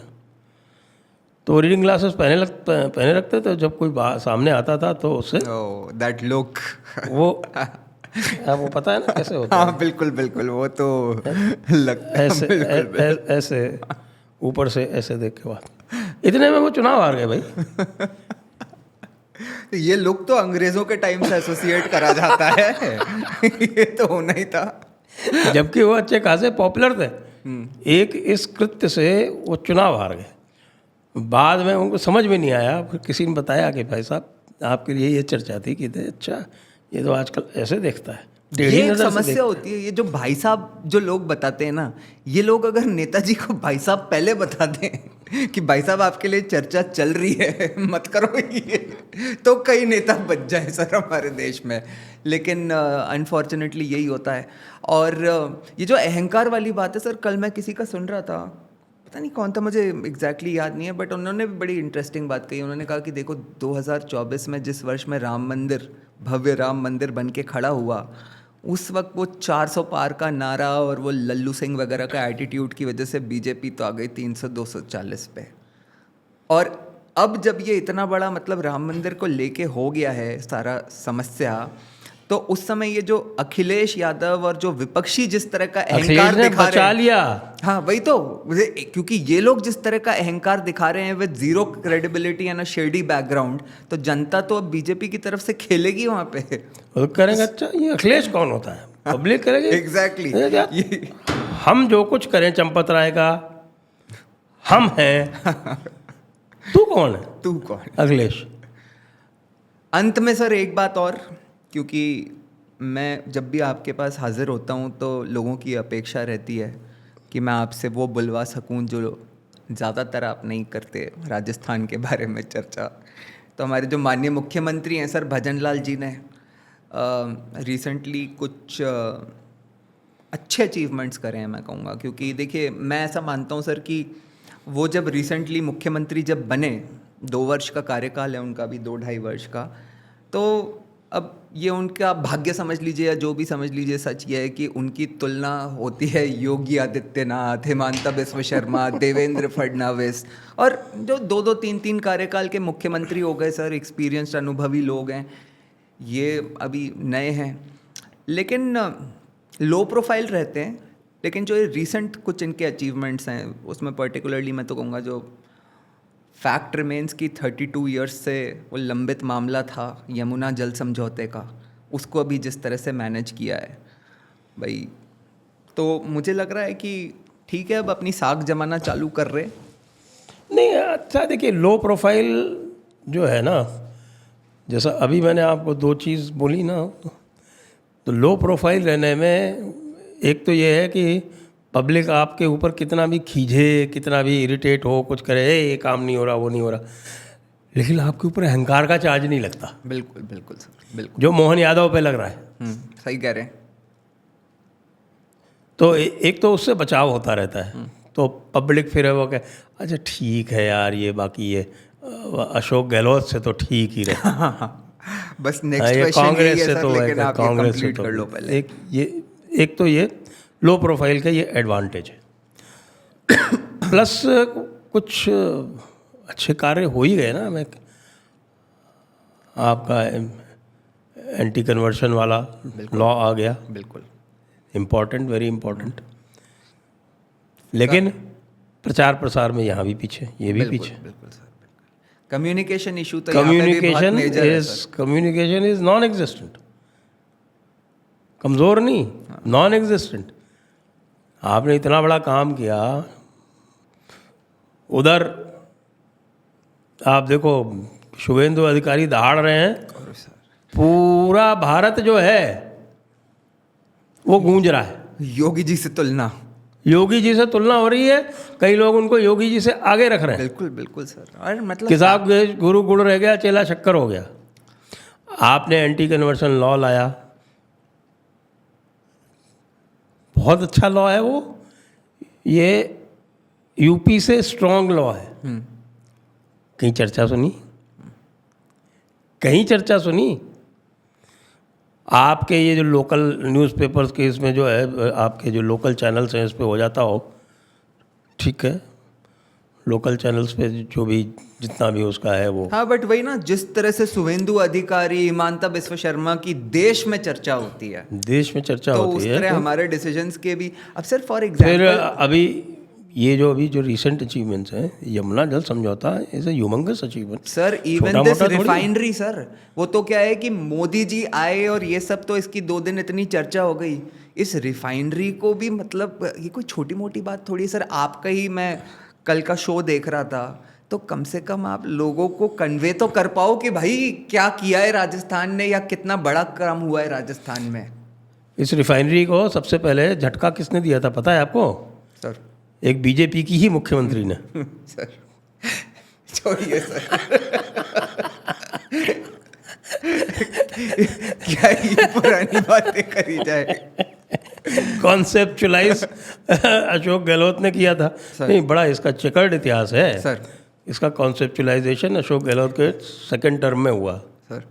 तो रीडिंग ग्लासेस पहने रखते थे, जब कोई सामने आता था तो उससे दैट लुक वो पता है ना कैसे होता है। हाँ बिल्कुल बिल्कुल, वो तो लगता है ऐसे ऊपर से ऐसे देख के बात। इतने में वो चुनाव हार गए भाई। ये लुक तो अंग्रेजों के टाइम से एसोसिएट करा जाता है। ये तो होना ही था, जबकि वो अच्छे खासे पॉपुलर थे। एक इस कृत्य से वो चुनाव हार गए। बाद में उनको समझ में नहीं आया, फिर किसी ने बताया कि भाई साहब आपके लिए ये चर्चा थी कि अच्छा ये तो आजकल ऐसे देखता है, ये एक समस्या होती है। ये जो भाई साहब जो लोग बताते हैं ना, ये लोग अगर नेताजी को भाई साहब पहले बता दें कि भाई साहब आपके लिए चर्चा चल रही है, मत करो ये, तो कई नेता बच जाए सर हमारे देश में। लेकिन अनफॉर्चुनेटली यही होता है। और ये जो अहंकार वाली बात है सर, कल मैं किसी का सुन रहा था, पता नहीं कौन था, मुझे एग्जैक्टली याद नहीं है, बट उन्होंने भी बड़ी इंटरेस्टिंग बात कही। उन्होंने कहा कि देखो 2024 में जिस वर्ष में राम मंदिर, भव्य राम मंदिर बन के खड़ा हुआ, उस वक्त वो 400 पार का नारा और वो लल्लू सिंह वगैरह का एटीट्यूड की वजह से बीजेपी तो आ गई 300-240 पे। और अब जब ये इतना बड़ा मतलब राम मंदिर को लेके हो गया है सारा समस्या, तो उस समय ये जो अखिलेश यादव और जो विपक्षी जिस तरह का अहंकार दिखा रहे हैं, हाँ वही तो, क्योंकि ये लोग जिस तरह का अहंकार दिखा रहे हैं with zero credibility and a shady background, तो जनता तो अब बीजेपी की तरफ से खेलेगी वहां पे। तो करेंगे अच्छा ये अखिलेश कौन होता है, पब्लिक करेगी। एग्जैक्टली। हम जो कुछ करें चंपत राय का हम हैं, तू कौन है अखिलेश। अंत में सर एक बात और, क्योंकि मैं जब भी आपके पास हाजिर होता हूँ तो लोगों की अपेक्षा रहती है कि मैं आपसे वो बुलवा सकूँ जो ज़्यादातर आप नहीं करते, राजस्थान के बारे में चर्चा। तो हमारे जो माननीय मुख्यमंत्री हैं सर भजन लाल जी ने रिसेंटली कुछ अच्छे अचीवमेंट्स करे हैं मैं कहूँगा। क्योंकि देखिए मैं ऐसा मानता हूँ सर कि वो जब रिसेंटली मुख्यमंत्री जब बने, 2 वर्ष का कार्यकाल है उनका भी, 2-2.5 वर्ष का, तो अब ये उनका भाग्य समझ लीजिए या जो भी समझ लीजिए, सच ये है कि उनकी तुलना होती है योगी आदित्यनाथ, हिमांता बिस्वा शर्मा, देवेंद्र फडणवीस, और जो 2-2, 3-3 कार्यकाल के मुख्यमंत्री हो गए सर, एक्सपीरियंस्ड अनुभवी लोग हैं, ये अभी नए हैं लेकिन लो प्रोफाइल रहते हैं। लेकिन जो ये रिसेंट कुछ इनके अचीवमेंट्स हैं उसमें पर्टिकुलरली मैं तो कहूँगा जो फैक्ट रिमेन्स की 32 ईयर्स से वो लंबित मामला था यमुना जल समझौते का, उसको अभी जिस तरह से मैनेज किया है भाई, तो मुझे लग रहा है कि ठीक है अब अपनी साख जमाना चालू कर रहे। नहीं अच्छा देखिए, लो प्रोफाइल जो है ना, जैसा अभी मैंने आपको 2 चीज़ बोली ना, तो लो प्रोफाइल रहने में एक तो ये है कि पब्लिक आपके ऊपर कितना भी खींचे, कितना भी इरिटेट हो, कुछ करे, ये काम नहीं हो रहा, वो नहीं हो रहा, लेकिन आपके ऊपर अहंकार का चार्ज नहीं लगता। बिल्कुल बिल्कुल सर, बिल्कुल जो मोहन यादव पे लग रहा है। सही कह रहे हैं। तो एक तो उससे बचाव होता रहता है। तो पब्लिक फिर वो कहे अच्छा ठीक है यार, ये बाकी ये अशोक गहलोत से तो ठीक ही रहे। बस नेक्स्ट क्वेश्चन कांग्रेस ये से सर, तो लेकिन आप कांग्रेस से कंप्लीट तो कर लो पहले। एक तो ये लो प्रोफाइल का ये एडवांटेज है। प्लस कुछ अच्छे कार्य हो ही गए ना। मैं आपका एंटी कन्वर्शन वाला लॉ आ गया, बिल्कुल इम्पोर्टेंट, वेरी इम्पोर्टेंट। लेकिन प्रचार प्रसार में यहाँ भी पीछे, ये भी पीछे। बिल्कुल सर, कम्युनिकेशन इशू तो यहाँ पे भी बहुत मेजर है sir. Communication is non existent, कमज़ोर नहीं, नॉन एग्जिस्टेंट। आपने इतना बड़ा काम किया, उधर आप देखो शुभेंदु अधिकारी दहाड़ रहे हैं, पूरा भारत जो है वो गूंज रहा है। योगी जी से तुलना, योगी जी से तुलना हो रही है, कई लोग उनको योगी जी से आगे रख रहे हैं। बिल्कुल बिल्कुल सर। और मतलब कि साहब गुरु गुड़ रह गया, चेला शक्कर हो गया। आपने एंटी कन्वर्शन लॉ लाया, बहुत अच्छा लॉ है वो, ये यूपी से स्ट्रॉन्ग लॉ है। कहीं चर्चा सुनी? कहीं चर्चा सुनी? आपके ये जो लोकल न्यूज़पेपर्स के इसमें जो है, आपके जो लोकल चैनल्स हैं इस पे हो जाता हो, ठीक है, लोकल चैनल्स पे जो भी जितना भी उसका है वो। हाँ, बट वही ना, जिस तरह से शुभेंदु अधिकारी, हिमांता बिस्वा शर्मा की देश में चर्चा होती है, देश में चर्चा तो होती उस है, तरह हमारे डिसीजंस के भी। अब सर फॉर फिर एग्जांपल, अभी ये जो रिसेंट अचीवमेंट्स हैं, यमुना जल समझौता is a humongous achievement sir even this refinery sir, वो तो क्या है कि मोदी जी आए और ये सब, तो इसकी 2 दिन इतनी चर्चा हो गई। इस रिफाइनरी को भी मतलब ये कोई छोटी मोटी बात थोड़ी सर। आपका ही मैं कल का शो देख रहा था, तो कम से कम आप लोगों को कन्वे तो कर पाओ कि भाई क्या किया है राजस्थान ने, या कितना बड़ा काम हुआ है राजस्थान में। इस रिफाइनरी को सबसे पहले झटका किसने दिया था पता है आपको? सर एक बीजेपी की ही मुख्यमंत्री ने। सर छोड़िए सर, क्या ये पुरानी बातें करी जाए। कॉन्सेप्चुलाइज अशोक गहलोत ने किया था। नहीं, बड़ा इसका चेकर्ड इतिहास है सर। इसका कॉन्सेप्चुलाइजेशन अशोक गहलोत के सेकंड टर्म में हुआ सर,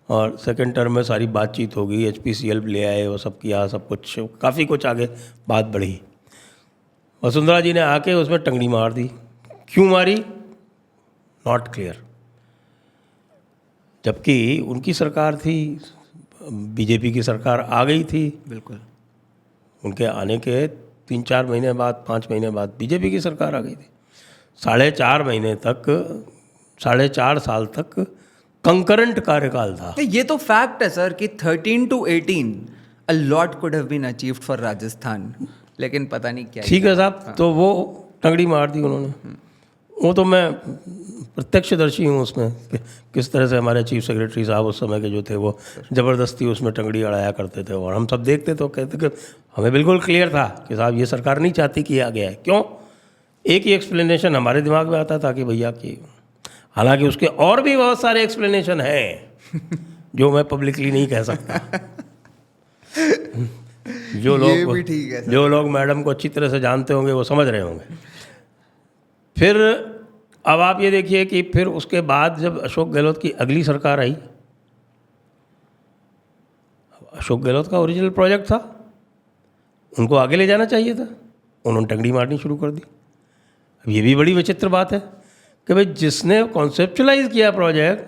और सेकंड टर्म में सारी बातचीत हो गई, HPCL ले आए, वो सब किया, सब कुछ, काफ़ी कुछ आगे बात बढ़ी। वसुंधरा जी ने आके उसमें टंगड़ी मार दी। क्यों मारी? Not clear. जबकि उनकी सरकार थी, बीजेपी की सरकार आ गई थी, बिल्कुल। उनके आने के 3-4 महीने बाद, 5 महीने बाद बीजेपी की सरकार आ गई थी। 4.5 महीने तक, 4.5 साल तक कंकरेंट कार्यकाल था। ये तो फैक्ट है सर कि 13 to 18 a lot could have been achieved for Rajasthan, लेकिन पता नहीं क्या। ठीक है साहब, तो वो टंगड़ी मार दी उन्होंने। वो तो मैं प्रत्यक्षदर्शी हूँ उसमें कि किस तरह से हमारे चीफ सेक्रेटरी साहब उस समय के जो थे वो ज़बरदस्ती उसमें टंगड़ी अड़ाया करते थे, और हम सब देखते तो कहते कि हमें बिल्कुल क्लियर था कि साहब ये सरकार नहीं चाहती कि आ गया है। क्यों? एक ही एक्सप्लेनेशन हमारे दिमाग में आता था कि भैया कि, हालांकि उसके और भी बहुत सारे एक्सप्लेनेशन हैं जो मैं पब्लिकली नहीं कह सकता। जो लोग मैडम को अच्छी तरह से जानते होंगे वो समझ रहे होंगे। फिर अब आप ये देखिए कि फिर उसके बाद जब अशोक गहलोत की अगली सरकार आई, अशोक गहलोत का ओरिजिनल प्रोजेक्ट था, उनको आगे ले जाना चाहिए था, उन्होंने टंगड़ी मारनी शुरू कर दी। अब ये भी बड़ी विचित्र बात है कि भाई जिसने कॉन्सेप्चुलाइज किया प्रोजेक्ट,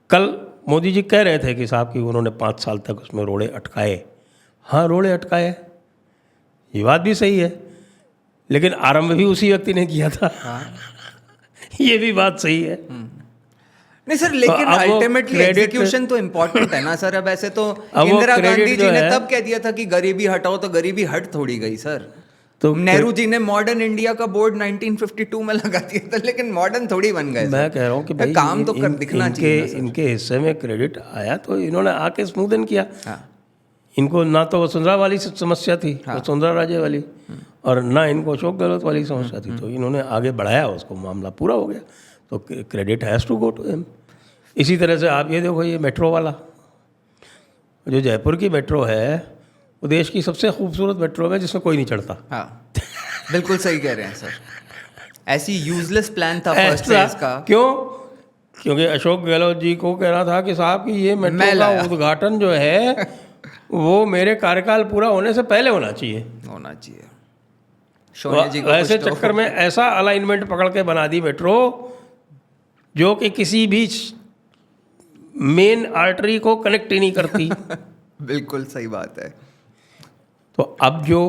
कल मोदी जी कह रहे थे कि साहब कि उन्होंने 5 साल तक उसमें रोड़े अटकाए। हाँ, रोड़े अटकाए, ये बात भी सही है, लेकिन आरंभ भी उसी व्यक्ति ने किया था। हाँ। ये भी बात सही है। नहीं सर, लेकिन अल्टीमेटली एग्जीक्यूशन तो इम्पोर्टेंट है ना सर। अब ऐसे तो इंदिरा गांधी जी ने तब कह दिया था कि गरीबी हटाओ, तो गरीबी हट थोड़ी गई सर। तो नेहरू जी ने मॉडर्न इंडिया का बोर्ड 1952 में लगा दिया था, लेकिन मॉडर्न थोड़ी बन गए। मैं कह रहा हूँ कि भाई काम तो कर दिखना चाहिए। इनके हिस्से में क्रेडिट आया तो इन्होंने आके स्मूदन किया। इनको ना तो वसुंधरा वाली समस्या थी, वसुंधरा राजे वाली, और ना इनको अशोक गहलोत वाली समस्या थी, तो इन्होंने आगे बढ़ाया उसको, मामला पूरा हो गया। तो credit has to go to him. इसी तरह से आप ये देखो, ये मेट्रो वाला, जो जयपुर की मेट्रो है, वो देश की सबसे खूबसूरत मेट्रो है जिसमें कोई नहीं चढ़ता। हाँ, बिल्कुल सही कह रहे हैं सर। ऐसी यूजलेस प्लान था फर्स्ट फेज का। क्यों? क्योंकि अशोक गहलोत जी को कह रहा था कि साहब कि ये मेट्रो का उद्घाटन जो है वो मेरे कार्यकाल पूरा होने से पहले होना चाहिए। होना चाहिए। सोनिया जी को ऐसे कुछ तो- चक्कर में ऐसा अलाइनमेंट पकड़ के बना दी मेट्रो जो कि किसी भी मेन आर्टरी को कनेक्ट ही नहीं करती। बिल्कुल सही बात है। तो अब जो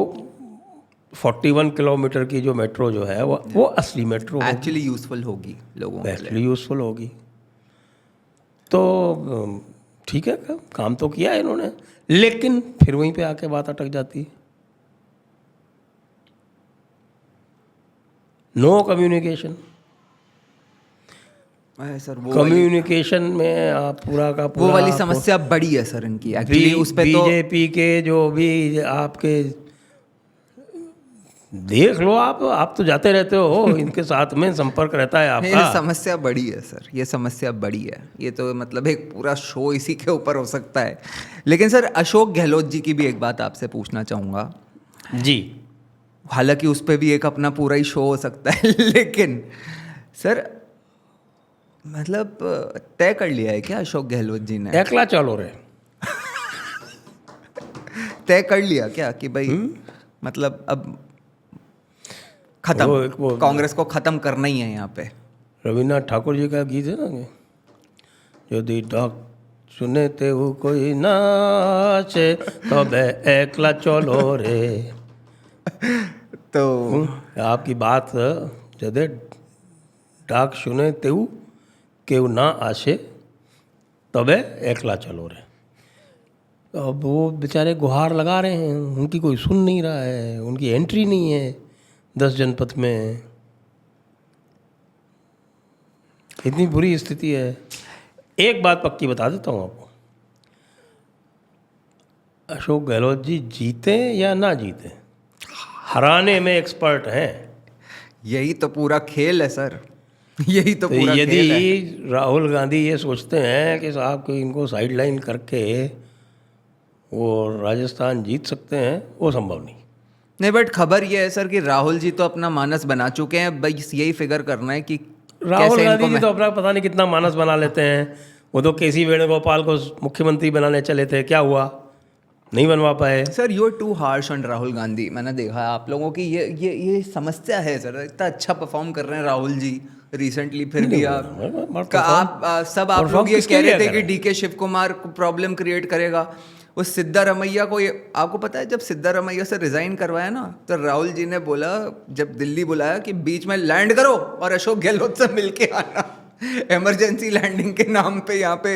41 किलोमीटर की जो मेट्रो जो है वो असली मेट्रो एक्चुअली यूजफुल होगी लोगों के लिए। एक्चुअली यूजफुल होगी। तो ठीक है, काम तो किया है इन्होंने, लेकिन फिर वहीं पे आके बात अटक जाती है। No communication. सर वो कम्युनिकेशन में आप पूरा का पूरा वो वाली आप समस्या बड़ी है सर इनकी एक्चुअली। उस पे तो बीजेपी के जो भी आपके देख लो, आप तो जाते रहते हो, इनके साथ में संपर्क रहता है ये आपका। समस्या बड़ी है सर, ये समस्या बड़ी है। ये तो मतलब एक पूरा शो इसी के ऊपर हो सकता है। लेकिन सर अशोक गहलोत जी की भी एक बात आपसे पूछना चाहूँगा जी। हालांकि उस पर भी एक अपना पूरा ही शो हो सकता है लेकिन सर मतलब तय कर लिया है क्या अशोक गहलोत जी ने? एकला चलो रे। तय कर लिया क्या कि भाई मतलब अब खत्म, वो कांग्रेस को खत्म करना ही है यहाँ पे? रविन्द्रनाथ ठाकुर जी का गीत है ना, यदि डाक सुने ते वो कोई नाचे तबे एकला चलो रे। तो आपकी बात जदे डाक सुने तेऊ केऊ ना आशे तबे एकला चलो रे। अब वो बेचारे गुहार लगा रहे हैं, उनकी कोई सुन नहीं रहा है, उनकी एंट्री नहीं है 10 जनपद में। इतनी बुरी स्थिति है। एक बात पक्की बता देता हूँ आपको, अशोक गहलोत जी जीते या ना जीते, हराने में एक्सपर्ट हैं। यही तो पूरा खेल है सर, यही तो तो पूरा खेल है। यदि राहुल गांधी ये सोचते हैं कि साहब को इनको साइडलाइन करके वो राजस्थान जीत सकते हैं, वो संभव नहीं। नहीं बट खबर ये है सर कि राहुल जी तो अपना मानस बना चुके हैं, बस यही फिगर करना है कि राहुल कैसे गांधी इनको जी तो अपना पता नहीं कितना मानस बना लेते हैं। वो तो केसी वेणुगोपाल को मुख्यमंत्री बनाने चले थे, क्या हुआ, नहीं बनवा पाए। Sir you are too harsh on Rahul Gandhi. मैंने देखा है आप लोगों की ये समस्या है सर। इतना अच्छा परफॉर्म कर रहे हैं राहुल जी रिसेंटली, फिर भी आप सब आप लोग ये कह रहे थे कि डीके शिव कुमार को प्रॉब्लम क्रिएट करेगा। उस सिद्धारमैया को, ये आपको पता है जब सिद्धारमैया से रिजाइन करवाया ना, तो राहुल जी ने बोला, जब दिल्ली बुलाया कि बीच में लैंड करो और अशोक गहलोत से मिलके आना, इमरजेंसी लैंडिंग के नाम पे यहाँ पे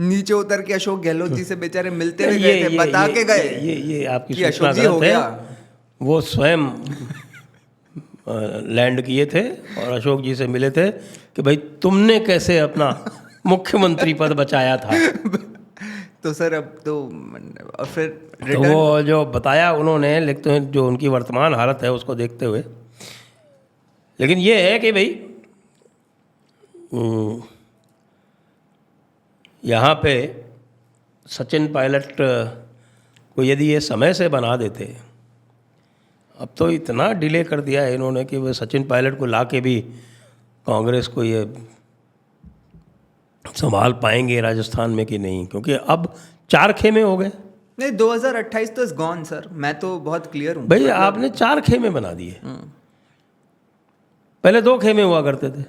नीचे उतर के अशोक गहलोत जी से बेचारे मिलते हुए गए थे, बता के गए ये आपकी कि सूचना अशोक जी हो गलत है। गया। वो स्वयं लैंड किए थे और अशोक जी से मिले थे कि भाई तुमने कैसे अपना मुख्यमंत्री पद बचाया था। तो सर अब तो और फिर तो वो जो बताया उन्होंने, लिखते हैं जो उनकी वर्तमान हालत है उसको देखते हुए। लेकिन ये है कि भाई यहाँ पे सचिन पायलट को यदि ये समय से बना देते, अब तो इतना डिले कर दिया है इन्होंने कि वो सचिन पायलट को ला के भी कांग्रेस को ये संभाल पाएंगे राजस्थान में कि नहीं, क्योंकि अब 4 खेमे हो गए। नहीं 2028 तो इज गॉन सर, मैं तो बहुत क्लियर हूँ भाई आपने 4 खेमे बना दिए, पहले 2 खेमे हुआ करते थे।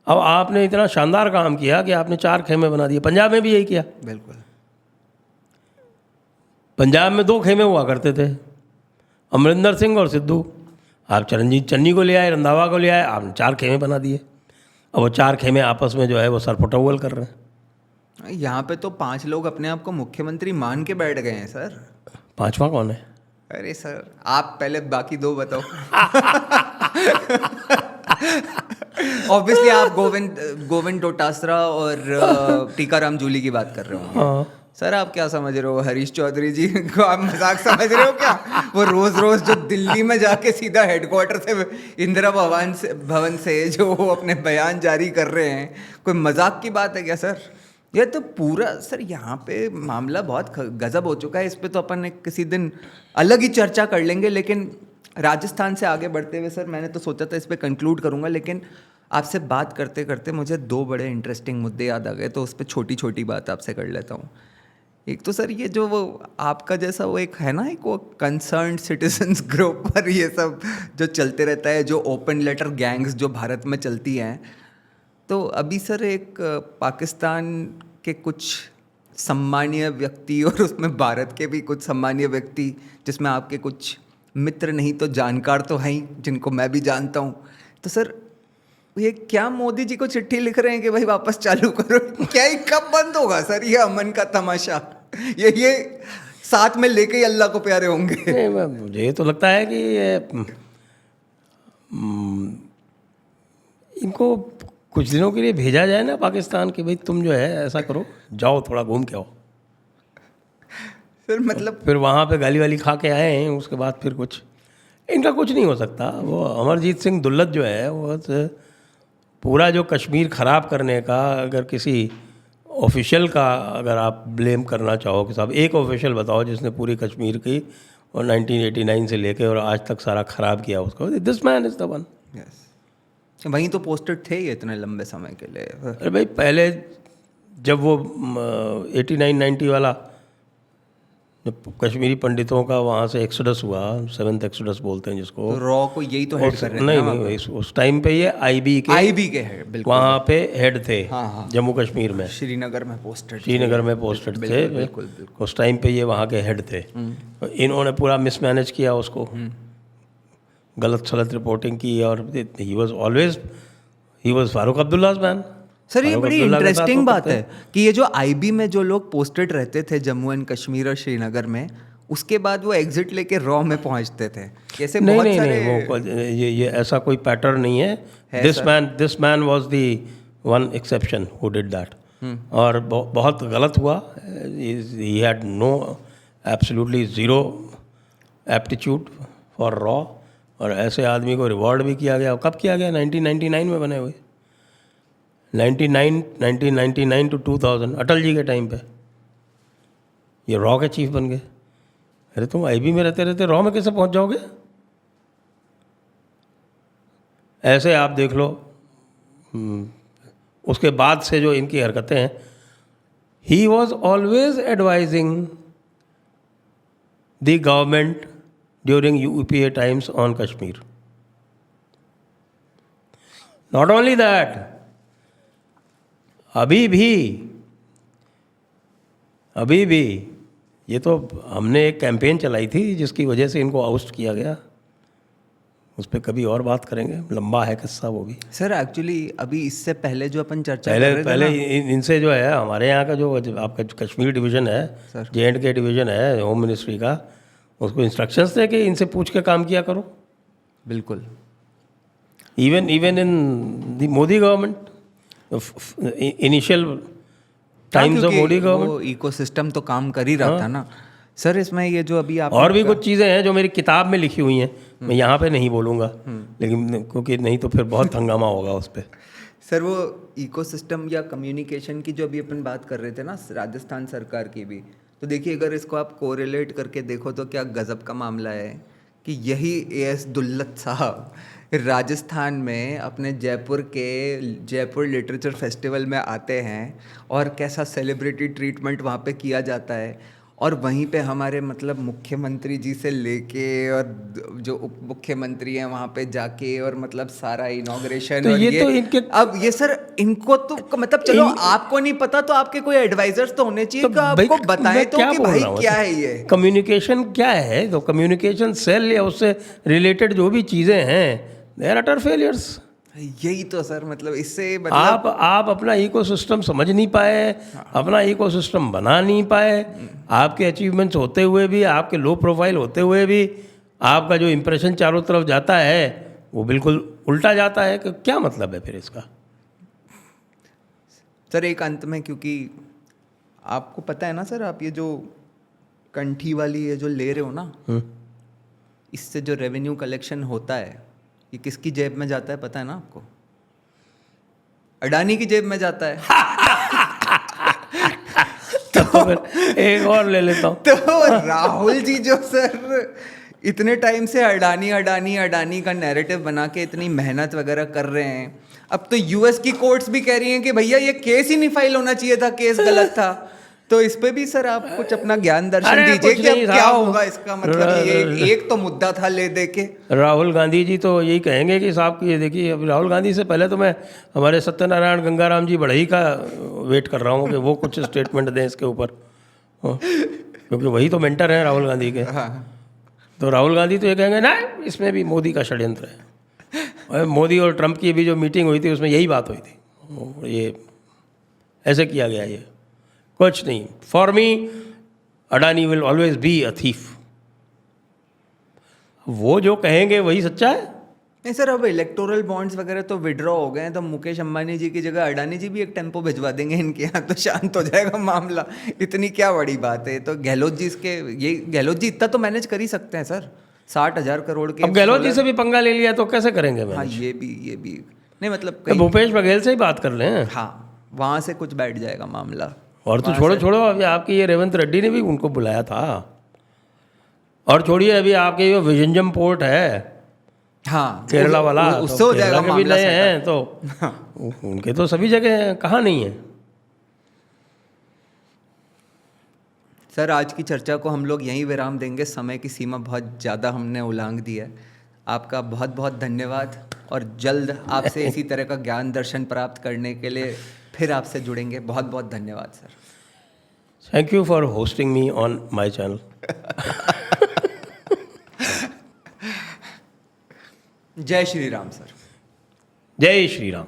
अब आपने इतना शानदार काम किया कि आपने 4 खेमे बना दिए। पंजाब में भी यही किया। बिल्कुल। पंजाब में 2 खेमे हुआ करते थे, अमरिंदर सिंह और सिद्धू। आप चरणजीत चन्नी को ले आए, रंधावा को ले आए, आपने 4 खेमे बना दिए। अब वो 4 खेमे आपस में जो है वो सरपटौल कर रहे हैं। यहाँ पे तो 5 लोग अपने आप को मुख्यमंत्री मान के बैठ गए हैं सर। 5वां कौन है? अरे सर आप पहले बाकी 2 बताओ। ऑब्वियसली आप गोविंद डोटासरा और टीकाराम जूली की बात कर रहे हो। हाँ। सर आप क्या समझ रहे हो, हरीश चौधरी जी को आप मजाक समझ रहे हो क्या? वो रोज रोज जो दिल्ली में जाके सीधा हेडक्वार्टर से इंदिरा भवन से जो अपने बयान जारी कर रहे हैं, कोई मजाक की बात है क्या सर? ये तो पूरा सर यहाँ पे मामला बहुत गजब हो चुका है। इस पे तो अपन किसी दिन अलग ही चर्चा कर लेंगे। लेकिन राजस्थान से आगे बढ़ते हुए सर, मैंने तो सोचा था इस पे कंक्लूड करूँगा, लेकिन आपसे बात करते करते मुझे 2 बड़े इंटरेस्टिंग मुद्दे याद आ गए, तो उस पर छोटी छोटी बात आपसे कर लेता हूँ। एक तो सर ये जो वो आपका जैसा वो एक है ना, एक वो कंसर्न्ड सिटीजन्स ग्रुप पर ये सब जो चलते रहता है, जो ओपन लेटर गैंग्स जो भारत में चलती हैं, तो अभी सर एक पाकिस्तान के कुछ सम्मानीय व्यक्ति और उसमें भारत के भी कुछ सम्मानीय व्यक्ति, जिसमें आपके कुछ मित्र नहीं तो जानकार तो हैं ही, जिनको मैं भी जानता हूँ, तो सर ये क्या मोदी जी को चिट्ठी लिख रहे हैं कि भाई वापस चालू करो? क्या ये कब बंद होगा सर ये अमन का तमाशा? ये साथ में लेके ही अल्लाह को प्यारे होंगे। नहीं, मुझे तो लगता है कि ये इनको कुछ दिनों के लिए भेजा जाए ना पाकिस्तान कि भाई तुम जो है ऐसा करो, जाओ थोड़ा घूम के आओ। सर मतलब फिर वहाँ पे गाली वाली खा के आए हैं, उसके बाद फिर कुछ इनका कुछ नहीं हो सकता। वो अमरजीत सिंह दुल्लत जो है वो पूरा जो कश्मीर ख़राब करने का, अगर किसी ऑफिशियल का अगर आप ब्लेम करना चाहो कि साहब एक ऑफिशियल बताओ जिसने पूरी कश्मीर की और 1989 से लेके और आज तक सारा ख़राब किया उसको, this man is the one. Yes, वहीं तो पोस्टेड थे ये इतने लंबे समय के लिए। अरे भाई पहले जब वो 89-90 वाला कश्मीरी पंडितों का वहाँ से एक्सोडस हुआ, 7th एक्सोडस बोलते हैं जिसको, तो रॉ को यही तो हेड कर रहे थे। नहीं, उस टाइम पे ये आईबी के हेड, बिल्कुल वहाँ पे हेड थे। हाँ। जम्मू कश्मीर में श्रीनगर में पोस्टेड थे। बिल्कुल। उस टाइम पे ये वहाँ के हेड थे। इन्होंने पूरा मिसमैनेज किया उसको, गलत सलत रिपोर्टिंग की, और he was Farooq Abdullah man. Sir ये बड़ी इंटरेस्टिंग बात है कि ये जो आईबी में जो लोग पोस्टेड रहते थे जम्मू एंड कश्मीर और श्रीनगर में, उसके बाद वो एग्जिट लेके रॉ में पहुंचते थे। ऐसे बहुत सारे वो ये ऐसा कोई पैटर्न नहीं है। This man was the one exception who did that, और बहुत गलत हुआ। He had no absolutely zero aptitude for रॉ, और ऐसे आदमी को रिवॉर्ड भी किया गया। कब किया गया? 1999 में बने हुए, 1999 टू 2000 अटल जी के टाइम पे ये रॉ के चीफ बन गए। अरे तुम आईबी में रहते रहते रॉ में कैसे पहुंच जाओगे? ऐसे आप देख लो। उसके बाद से जो इनकी हरकतें हैं, he was always advising the government during UPA times on Kashmir. Not only that, अभी भी ये तो हमने एक कैंपेन चलाई थी जिसकी वजह से इनको आउस्ट किया गया। उस पर कभी और बात करेंगे, लंबा है किस्सा वो भी। सर एक्चुअली अभी इससे पहले जो अपन चर्चा कर रहे थे पहले इनसे जो है हमारे यहाँ का जो आपका कश्मीर डिवीज़न है, J&K डिवीज़न है होम मिनिस्ट्री का, उसको इंस्ट्रक्शंस थे कि इनसे पूछ के काम किया करो। बिल्कुल। Even in the Modi government, initial times of Modi government, वो इकोसिस्टम तो काम कर ही रहा था ना सर। इसमें ये जो अभी आप और भी कुछ चीज़ें हैं जो मेरी किताब में लिखी हुई हैं, मैं यहाँ पे नहीं बोलूँगा, लेकिन क्योंकि नहीं तो फिर बहुत हंगामा होगा उस पर। सर वो इकोसिस्टम या कम्युनिकेशन की जो अभी अपन बात कर रहे थे ना, राजस्थान सरकार की भी, तो देखिए अगर इसको आप कोरिलेट करके देखो तो क्या गज़ब का मामला है कि यही AS दुल्लत साहब राजस्थान में अपने जयपुर लिटरेचर फेस्टिवल में आते हैं और कैसा सेलिब्रिटी ट्रीटमेंट वहाँ पे किया जाता है, और वहीं पे हमारे मतलब मुख्यमंत्री जी से लेके और जो उप मुख्यमंत्री हैं वहाँ पे जाके और मतलब सारा इनॉग्रेशन। तो और ये तो इनके अब ये सर इनको तो मतलब चलो आपको नहीं पता तो आपके कोई एडवाइजर्स तो होने चाहिए कि आपको बताएं तो कि भाई क्या है ये कम्युनिकेशन क्या है। तो कम्युनिकेशन सेल या उससे रिलेटेड जो भी चीज़ें हैं, दे आर अटर फेलियर्स। यही तो सर मतलब इससे मतलब आप अपना इकोसिस्टम समझ नहीं पाए, अपना इकोसिस्टम बना नहीं पाए। आपके अचीवमेंट्स होते हुए भी, आपके लो प्रोफाइल होते हुए भी, आपका जो इम्प्रेशन चारों तरफ जाता है वो बिल्कुल उल्टा जाता है। कि क्या मतलब है फिर इसका? सर एक अंत में, क्योंकि आपको पता है ना सर, आप ये जो कंठी वाली ये जो ले रहे हो ना, इससे जो रेवेन्यू कलेक्शन होता है ये किसकी जेब में जाता है पता है ना आपको? अडानी की जेब में जाता है। तो फिर एक और ले लेता हूँ। तो राहुल जी जो सर इतने टाइम से अडानी का नैरेटिव बना के इतनी मेहनत वगैरह कर रहे हैं, अब तो यूएस की कोर्ट्स भी कह रही हैं कि भैया ये केस ही नहीं फाइल होना चाहिए था, केस गलत था। तो इस पे भी सर आप कुछ अपना ज्ञान दर्शन अरे दीजिए कुछ कि अब नहीं क्या साहब। होगा इसका मतलब। ये एक तो मुद्दा था ले दे के। राहुल गांधी जी तो यही कहेंगे कि साहब ये देखिए, अब राहुल गांधी से पहले तो मैं हमारे सत्यनारायण गंगाराम जी बढ़ई का वेट कर रहा हूँ कि वो कुछ स्टेटमेंट दें इसके ऊपर। हाँ, क्योंकि वही तो मेंटर हैं राहुल गांधी के। हाँ तो राहुल गांधी तो ये कहेंगे ना इसमें भी मोदी का षड्यंत्र है। और मोदी और ट्रंप की भी जो मीटिंग हुई थी उसमें यही बात हुई थी, ये ऐसे किया गया, ये कुछ नहीं। For me Adani will always be a thief. वो जो कहेंगे वही सच्चा है। नहीं सर, अब इलेक्टोरल बॉन्ड्स वगैरह तो विड्रॉ हो गए हैं, तो मुकेश अंबानी जी की जगह अडानी जी भी एक टेम्पो भिजवा देंगे इनके यहाँ, तो शांत हो जाएगा मामला। इतनी क्या बड़ी बात है। तो गहलोत जी इसके, ये गहलोत जी इतना तो मैनेज कर ही सकते हैं सर, 60,000 करोड़ के। अब गहलोत जी से भी पंगा ले लिया तो कैसे करेंगे हाँ मैनेज? ये भी नहीं मतलब तो भूपेश बघेल से ही बात कर लें। हाँ वहाँ से कुछ बैठ जाएगा मामला। और तो छोड़ो अभी आपकी ये रेवंत रेड्डी ने भी उनको बुलाया था। और छोड़िए अभी आपके ये विजंजम पोर्ट है हाँ केरला वाला, उससे तो हो जाएगा केरला के भी मामला नए सेटल। हैं तो उनके तो सभी जगह हैं, कहाँ नहीं है। सर आज की चर्चा को हम लोग यहीं विराम देंगे, समय की सीमा बहुत ज़्यादा हमने उल्लंघ दी है। आपका बहुत बहुत धन्यवाद, और जल्द आपसे इसी तरह का ज्ञान दर्शन प्राप्त करने के लिए फिर आपसे जुड़ेंगे। बहुत बहुत धन्यवाद sir. Thank you for hosting me on my channel. जय श्री राम सर। जय श्री राम।